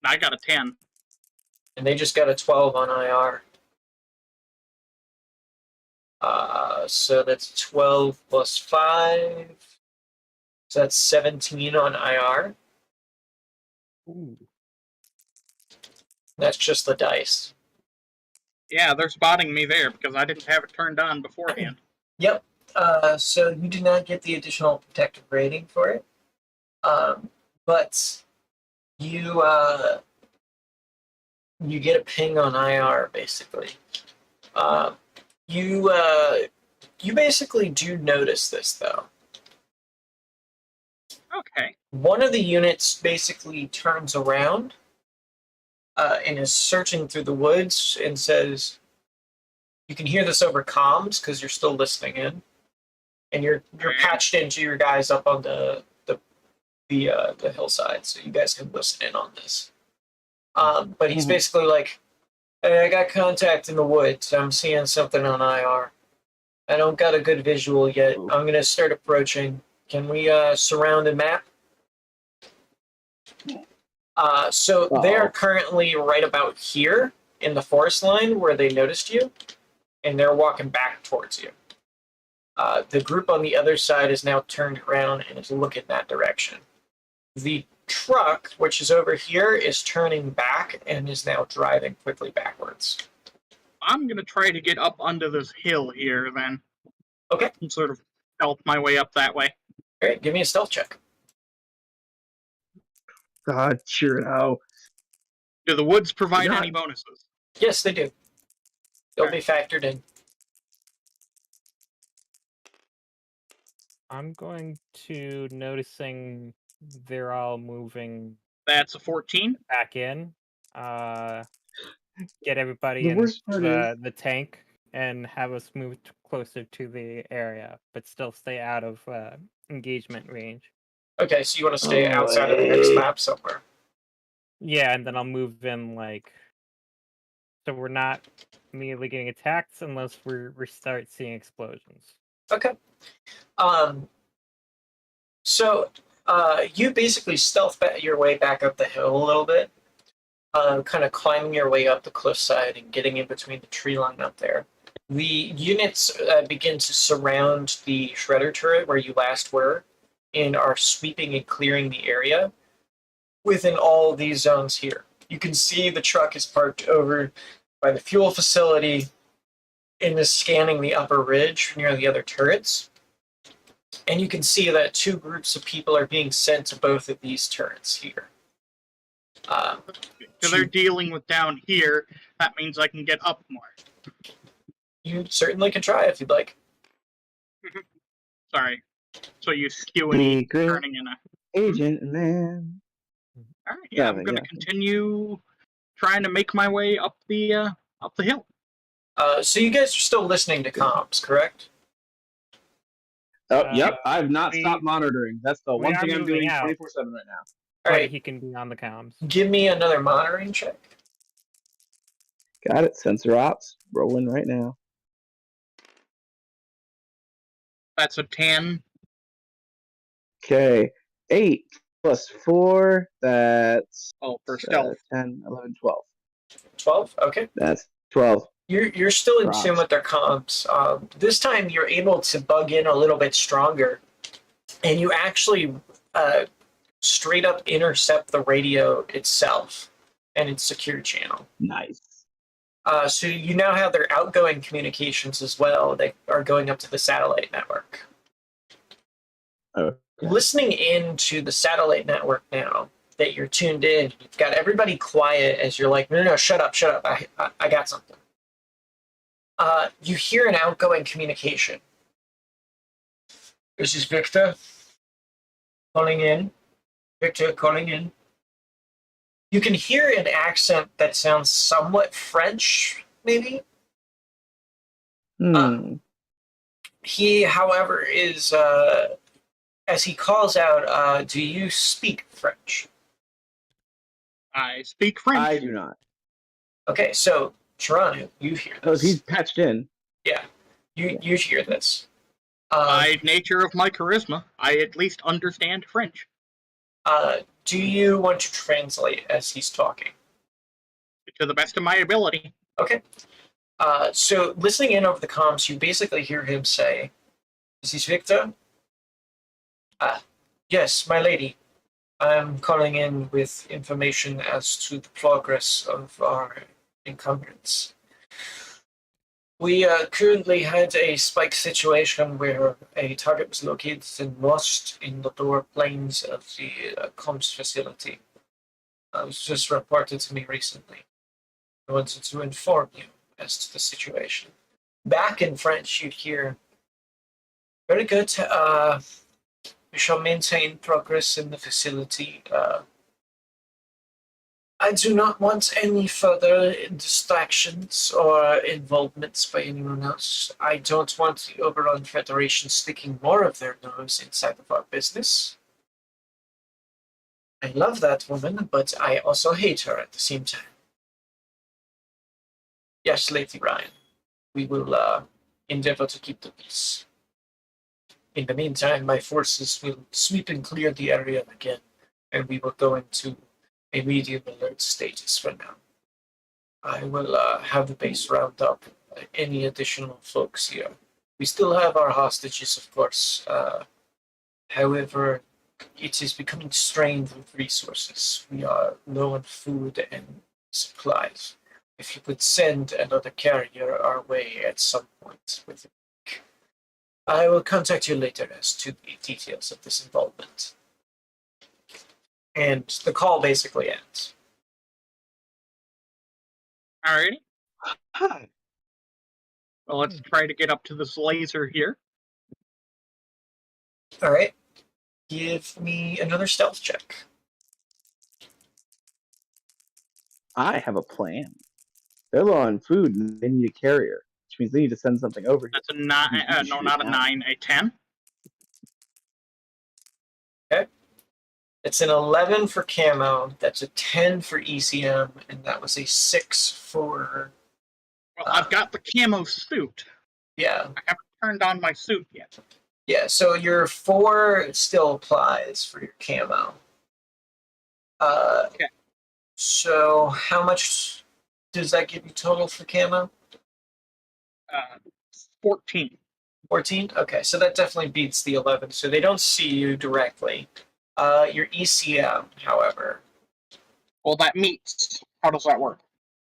I got a 10. And they just got a 12 on IR. So that's 12 plus 5. So that's 17 on IR. Ooh. That's just the dice. Yeah, they're spotting me there because I didn't have it turned on beforehand. Yep. So you do not get the additional protective rating for it. But you you get a ping on IR basically. You basically do notice this though. Okay. One of the units basically turns around and is searching through the woods and says, you can hear this over comms because you're still listening in, and you're patched into your guys up on the hillside, so you guys can listen in on this. But he's basically like, hey, I got contact in the woods. I'm seeing something on IR. I don't got a good visual yet. I'm gonna start approaching. Can we surround and map? So they're currently right about here in the forest line where they noticed you, and they're walking back towards you. The group on the other side is now turned around and is looking that direction. The truck, which is over here, is turning back and is now driving quickly backwards. I'm going to try to get up onto this hill here then. Okay. And sort of stealth my way up that way. All right, give me a stealth check. God, sure how. Do the woods provide Not- any bonuses? Yes, they do. They'll be factored in. I'm going to noticing they're all moving That's a 14. back in. Get everybody The in worst part the tank and have us move closer to the area, but still stay out of engagement range. Okay, so you want to stay outside of the next map somewhere. Yeah, and then I'll move in so we're not immediately getting attacked unless we start seeing explosions. Okay. So you basically stealth your way back up the hill a little bit, kind of climbing your way up the cliffside and getting in between the tree line up there. The units begin to surround the shredder turret where you last were and are sweeping and clearing the area within all these zones here. You can see the truck is parked over by the fuel facility and is scanning the upper ridge near the other turrets. And you can see that 2 groups of people are being sent to both of these turrets here. So they're dealing with down here. That means I can get up more. You certainly can try if you'd like. Sorry. So you skew and Secret turning in a... agent man. All right, yeah, I'm going to continue trying to make my way up the hill. So you guys are still listening to comms, correct? Oh, yep. I've not stopped monitoring. That's the we one are thing I'm moving doing out. 24/7 right now. All right, He can be on the comms. give me another monitoring check. Got it. Sensor ops rolling right now. That's a 10. Okay. 8 plus 4. That's Oh, for stealth. 10, 11, 12. 12? Okay. That's 12. You're still in Props. tune with their comms. This time you're able to bug in a little bit stronger, and you actually straight up intercept the radio itself and its secure channel. Nice. So you now have their outgoing communications as well. They are going up to the satellite network. Okay. Listening into the satellite network now that you're tuned in, you've got everybody quiet as you're like, no, shut up. I got something. You hear an outgoing communication. This is Victor calling in. Victor calling in. You can hear an accent that sounds somewhat French, maybe. He, however, is, as he calls out, do you speak French? I speak French. I do not. Okay, so, Toronto, you hear this. Oh, he's patched in. Yeah, you hear this. By nature of my charisma, I at least understand French. Do you want to translate as he's talking? To the best of my ability. Okay. So listening in over the comms, you basically hear him say, "This is Victor." Yes, my lady. I'm calling in with information as to the progress of our encumbrance. We currently had a spike situation where a target was located and lost in the lower planes of the comms facility. It was just reported to me recently. I wanted to inform you as to the situation. Back in French, you'd hear, very good. We shall maintain progress in the facility. I do not want any further distractions or involvements by anyone else. I don't want the Oberon Federation sticking more of their nose inside of our business. I love that woman, but I also hate her at the same time. Yes, Lady Ryan, we will endeavor to keep the peace. In the meantime, my forces will sweep and clear the area again, and we will go into a medium alert status for now. I will have the base round up any additional folks here. We still have our hostages, of course. However, it is becoming strained with resources. We are low on food and supplies. If you could send another carrier our way at some point with it, I will contact you later as to the details of this involvement. And the call basically ends. Alrighty. Hi. Well, let's try to get up to this laser here. All right. Give me another stealth check. I have a plan. They're low on food and they need a carrier, which means they need to send something over here. That's a 9. No, not a 9. A 10. Okay. It's an 11 for camo. That's a 10 for ECM, and that was a 6 for. Well, I've got the camo suit. Yeah. I haven't turned on my suit yet. Yeah. So your 4 still applies for your camo. Okay. So how much does that give you total for camo? 14. 14? Okay, so that definitely beats the 11. So they don't see you directly. Your ECM, however. Well, that meets. How does that work?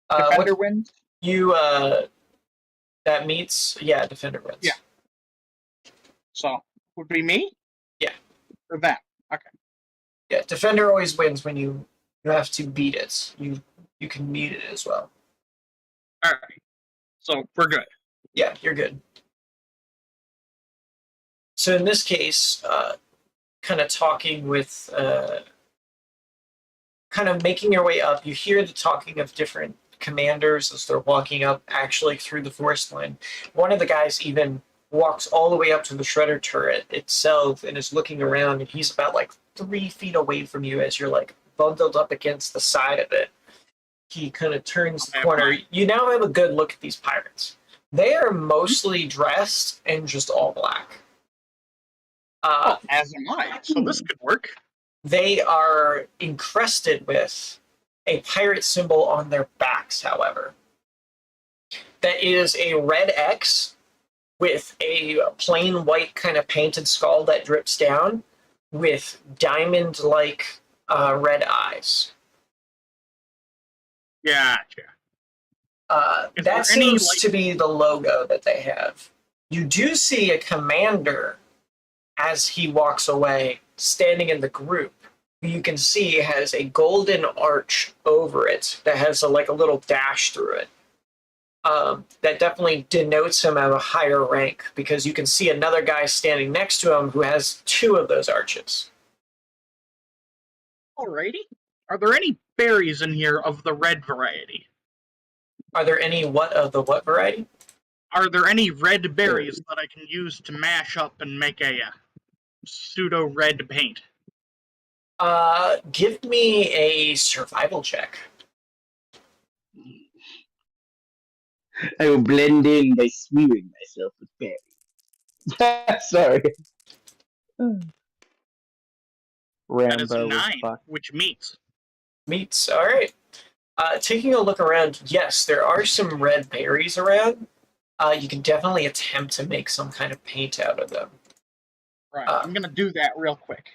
Defender wins? You, that meets, yeah, Defender wins. Yeah. So, would be me? Yeah. Or that? Okay. Yeah, Defender always wins when you have to beat it. You can meet it as well. Alright. So, we're good. Yeah, you're good. So in this case, kind of talking with, kind of making your way up, you hear the talking of different commanders as they're walking up actually through the forest line. One of the guys even walks all the way up to the shredder turret itself and is looking around, and he's about like 3 feet away from you as you're like bundled up against the side of it. He kind of turns the corner. You now have a good look at these pirates. They are mostly dressed in just all black. As am I, so this could work. They are encrusted with a pirate symbol on their backs, however. That is a red X with a plain white kind of painted skull that drips down with diamond-like red eyes. Gotcha. That seems to be the logo that they have. You do see a commander as he walks away, standing in the group. You can see has a golden arch over it that has like a little dash through it. that definitely denotes him at a higher rank because you can see another guy standing next to him who has 2 of those arches. Alrighty. Are there any berries in here of the red variety? Are there any what of the what variety? Are there any red berries that I can use to mash up and make a pseudo-red paint? Give me a survival check. I will blend in by smearing myself with berries. Sorry. That is a Rambo was 9, fucked. which meets. Meats. All right. Taking a look around, yes, there are some red berries around. You can definitely attempt to make some kind of paint out of them. Right, I'm gonna do that real quick.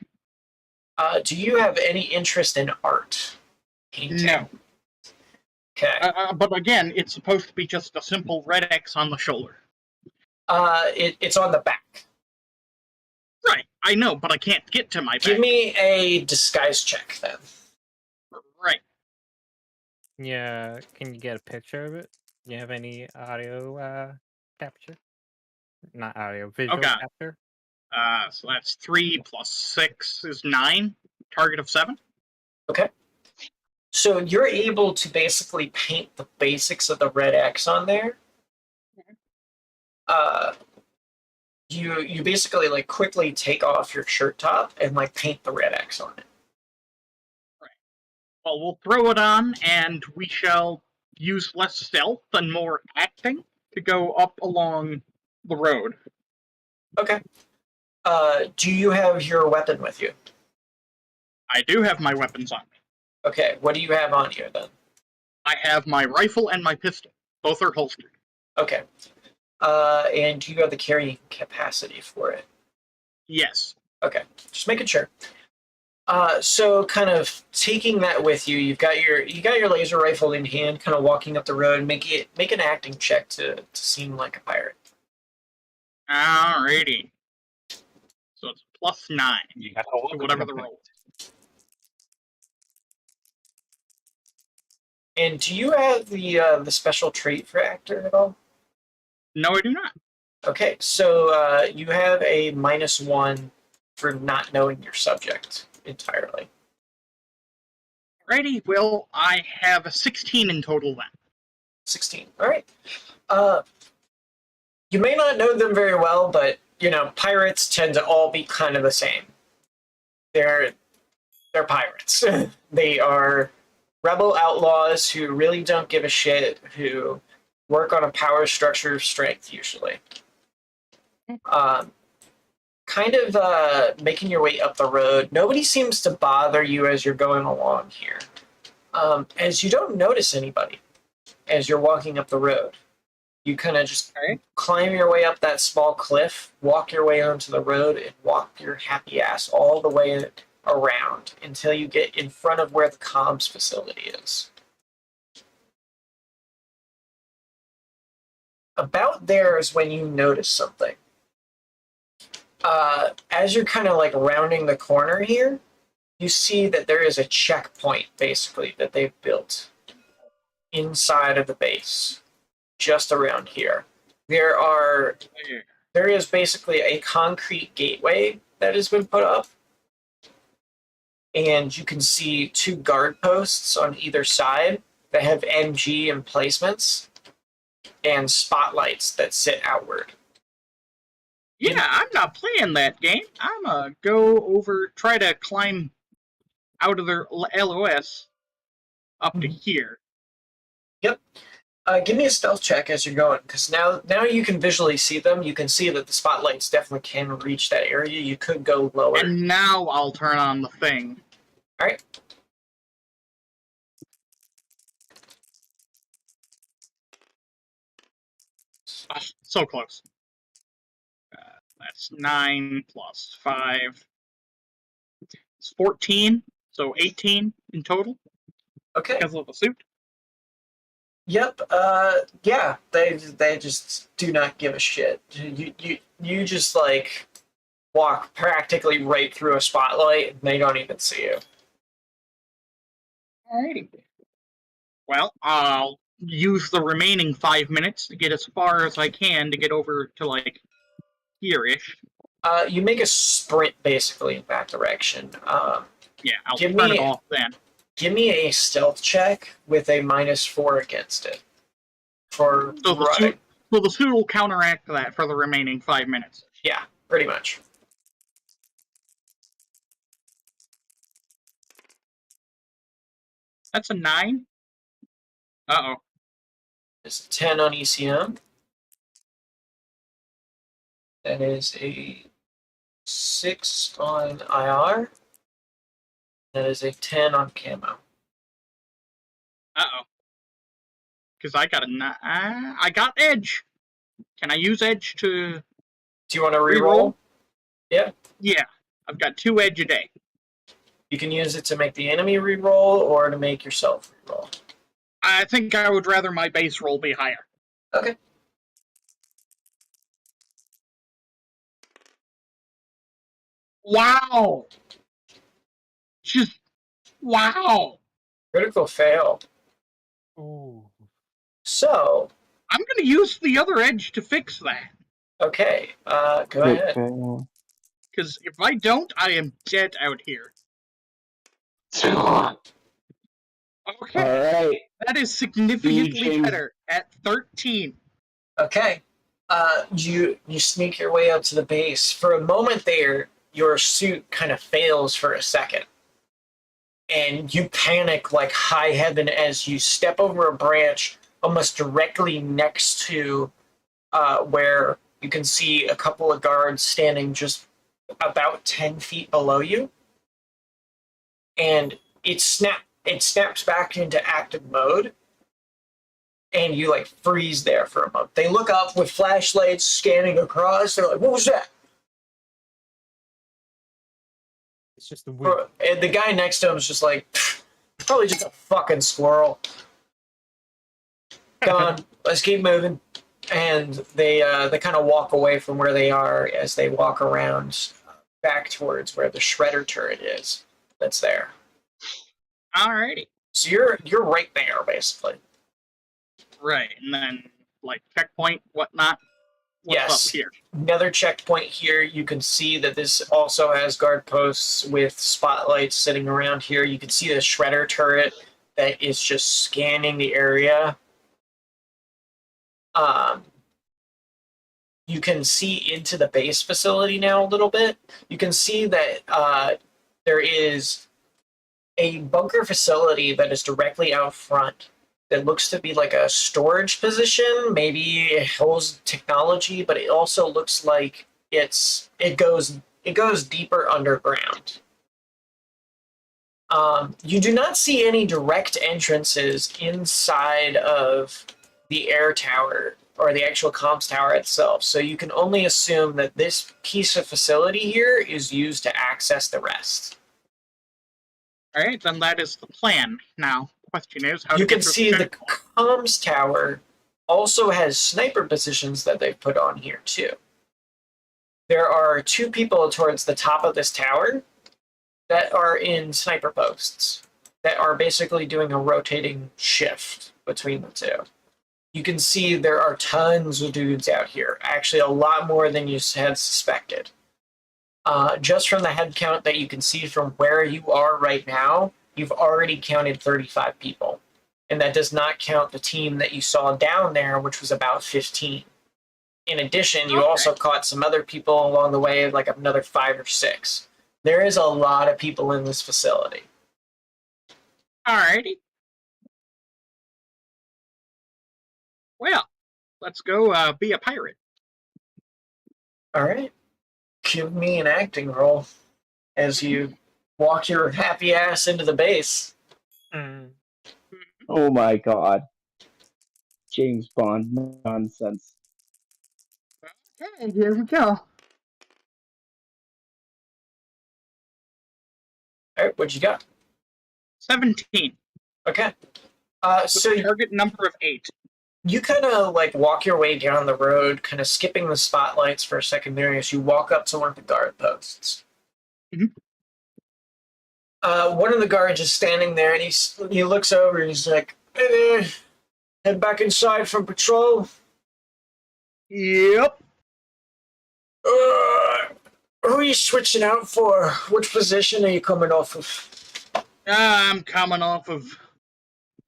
Do you have any interest in art? Painting? No. Okay. But again, it's supposed to be just a simple red X on the shoulder. It's on the back. Right, I know, but I can't get to my back. Give me a disguise check then. Right. Yeah, can you get a picture of it? Do you have any audio capture? Not audio, visual Okay. capture? So that's 3 plus 6 is 9. Target of 7. Okay. So you're able to basically paint the basics of the red X on there. You basically like quickly take off your shirt top and like paint the red X on it. Right. Well, we'll throw it on, and we shall use less stealth and more acting to go up along the road. Okay. Do you have your weapon with you? I do have my weapons on me. Okay. What do you have on you then? I have my rifle and my pistol. Both are holstered. Okay. And do you have the carrying capacity for it? Yes. Okay, just making sure. So kind of taking that with you, you got your laser rifle in hand, kind of walking up the road. Make an acting check to seem like a pirate. Alrighty. So it's plus 9 You gotta to look whatever at the that. roll. And do you have the special trait for actor at all? No, I do not. Okay, so you have a -1 for not knowing your subject entirely. Alrighty, well, I have a 16 in total then. 16. All right. You may not know them very well, but you know pirates tend to all be kind of the same. They're pirates. They are rebel outlaws who really don't give a shit, who work on a power structure of strength usually. Kind of making your way up the road. Nobody seems to bother you as you're going along here, as you don't notice anybody as you're walking up the road. You kind of just climb your way up that small cliff, walk your way onto the road, and walk your happy ass all the way around until you get in front of where the comms facility is. About there is when you notice something. As you're kind of like rounding the corner here, you see that there is a checkpoint basically that they've built inside of the base, just around here. There is basically a concrete gateway that has been put up, and you can see 2 guard posts on either side that have MG emplacements and spotlights that sit outward. Yeah, I'm not playing that game. I'm gonna go over, try to climb out of their LOS up to here. Yep. Give me a stealth check as you're going, because now you can visually see them. You can see that the spotlights definitely can reach that area. You could go lower. And now I'll turn on the thing. All right. Oh, so close. That's 9 plus 5. It's 14, so 18 in total. Okay. Because of the suit. Yep. Yeah. They just do not give a shit. You just like walk practically right through a spotlight, and they don't even see you. Alrighty. Well, I'll use the remaining 5 minutes to get as far as I can to get over to, like, here-ish. You make a sprint, basically, in that direction. Yeah, I'll Give turn me- it off then. Give me a stealth check with a -4 against it. For So the running. suit, so the suit will counteract that for the remaining 5 minutes. Yeah, pretty much. That's a 9. Uh-oh. It's a 10 on ECM. That is a 6 on IR. That is a 10 on camo. Uh-oh. Because I got I got edge. Can I use edge to Do you want to reroll? reroll? Yeah. Yeah, I've got 2 edge a day. You can use it to make the enemy reroll or to make yourself reroll. I think I would rather my base roll be higher. Okay. Wow! Just, wow! Critical fail. Ooh. So, I'm going to use the other edge to fix that. okay. Go ahead. Because if I don't, I am dead out here. Okay, Alright. that is significantly James. better at 13. Okay. You sneak your way up to the base. For a moment there, your suit kind of fails for a second. And you panic like high heaven as you step over a branch almost directly next to where you can see a couple of guards standing just about 10 feet below you. And it snaps back into active mode. And you like freeze there for a moment. They look up with flashlights scanning across. They're like, "What was that?" It's just the wind. And the guy next to him is just like, "Probably just a fucking squirrel." Come on, let's keep moving. And they kind of walk away from where they are as they walk around back towards where the shredder turret is. That's there. Alrighty. So you're right there, basically. Right, and then, like, checkpoint, whatnot. What's Yes. up here? Another checkpoint here. You can see that this also has guard posts with spotlights sitting around here. You can see the shredder turret that is just scanning the area. You can see into the base facility now a little bit. You can see that there is a bunker facility that is directly out front that looks to be like a storage position. Maybe it holds technology, but it also looks like it goes deeper underground. You do not see any direct entrances inside of the air tower or the actual comms tower itself, so you can only assume that this piece of facility here is used to access the rest. Alright, then that is the plan. Now, question is, how You to can get through see the checkpoint. comms tower also has sniper positions that they've put on here too. There are 2 people towards the top of this tower that are in sniper posts that are basically doing a rotating shift between the 2. You can see there are tons of dudes out here, actually a lot more than you had suspected. Just from the head count that you can see from where you are right now, you've already counted 35 people. And that does not count the team that you saw down there, which was about 15. In addition, you also caught some other people along the way, like another 5 or 6. There is a lot of people in this facility. Alrighty. Well, let's go be a pirate. All right. Give me an acting roll as you walk your happy ass into the base. Mm. Oh my god. James Bond nonsense. Okay, here we go. All right, what you got? 17. Okay. So target number of 8. You kind of like walk your way down the road, kind of skipping the spotlights for a second there as you walk up to one of the guard posts. Mhm. One of the guards is standing there, and he looks over and he's like, Head back inside from patrol. Yep. Who are you switching out for? Which position are you coming off of? I'm coming off of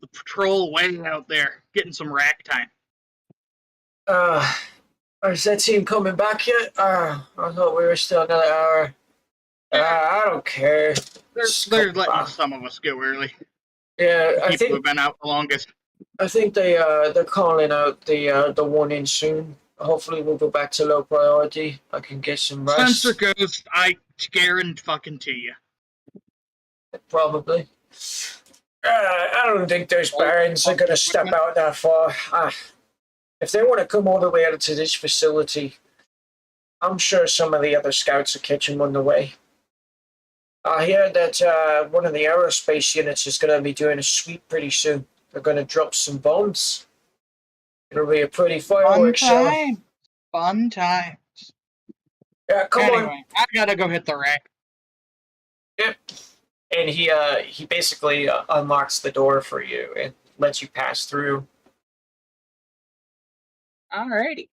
the patrol way out there, getting some rack time. Is that team coming back yet? I thought we were still another hour. I don't care. They're letting some of us go early. Yeah, The people who've been out the longest. I think they're calling out the one in soon. Hopefully we'll go back to low priority. I can get some rest. Sensor goes, I guarantee you. Probably. I don't think those barons are going to step out that far. If they want to come all the way out to this facility, I'm sure some of the other scouts will catch them on the way. I hear that one of the aerospace units is going to be doing a sweep pretty soon. They're going to drop some bombs. It'll be a pretty fireworks show. Fun times. Yeah, come on. Anyway, I gotta go hit the rack. Yep. And he basically unlocks the door for you and lets you pass through. Alrighty.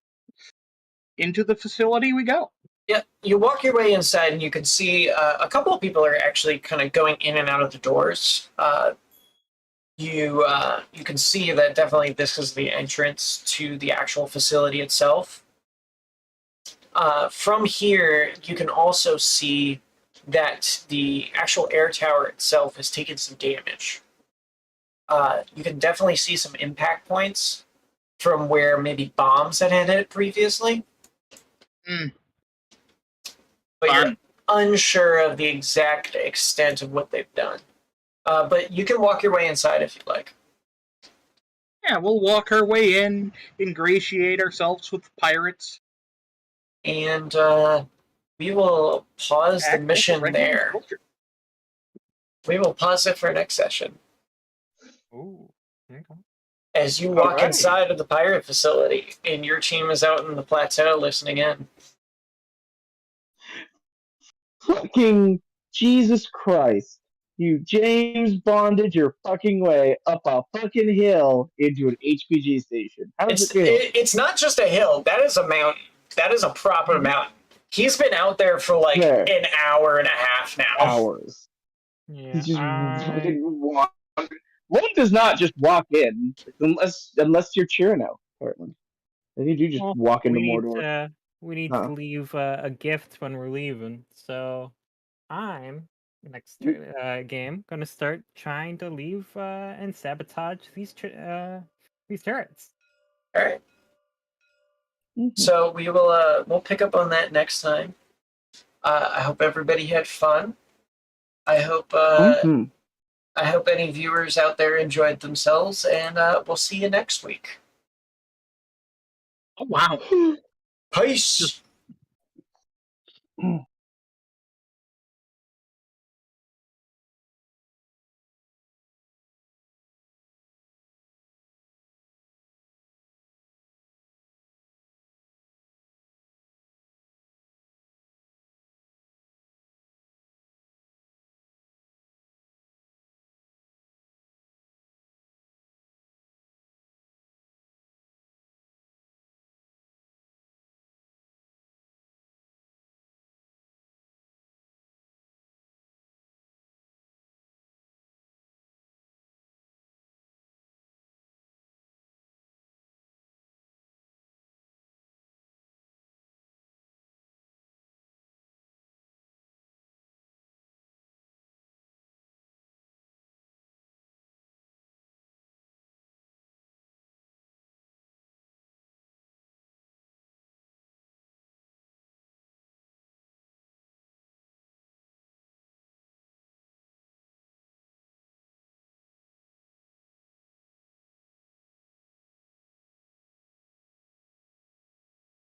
Into the facility we go. Yeah, you walk your way inside and you can see a couple of people are actually kind of going in and out of the doors. You can see that definitely this is the entrance to the actual facility itself. From here, you can also see that the actual air tower itself has taken some damage. You can definitely see some impact points from where maybe bombs had hit it previously. But you're unsure of the exact extent of what they've done. But you can walk your way inside if you'd like. Yeah, we'll walk our way in, ingratiate ourselves with pirates. And we will pause the mission there. We will pause it for next session. Ooh. Okay. As you walk inside of the pirate facility, and your team is out in the plateau listening in. Fucking Jesus Christ. You James Bonded your fucking way up a fucking hill into an HPG station. How does it feel? It's not just a hill. That is a mountain. That is a proper mountain. He's been out there for like an hour and a half now. Hours. Yeah. He's just fucking walk. One does not just walk in unless you're Chirino, Portland. Then you do just walk into Mordor. We need to leave a gift when we're leaving. So I'm next game gonna start trying to leave and sabotage these turrets. All right. So we will we'll pick up on that next time. I hope everybody had fun. I hope I hope any viewers out there enjoyed themselves, and we'll see you next week. Oh wow. Peace.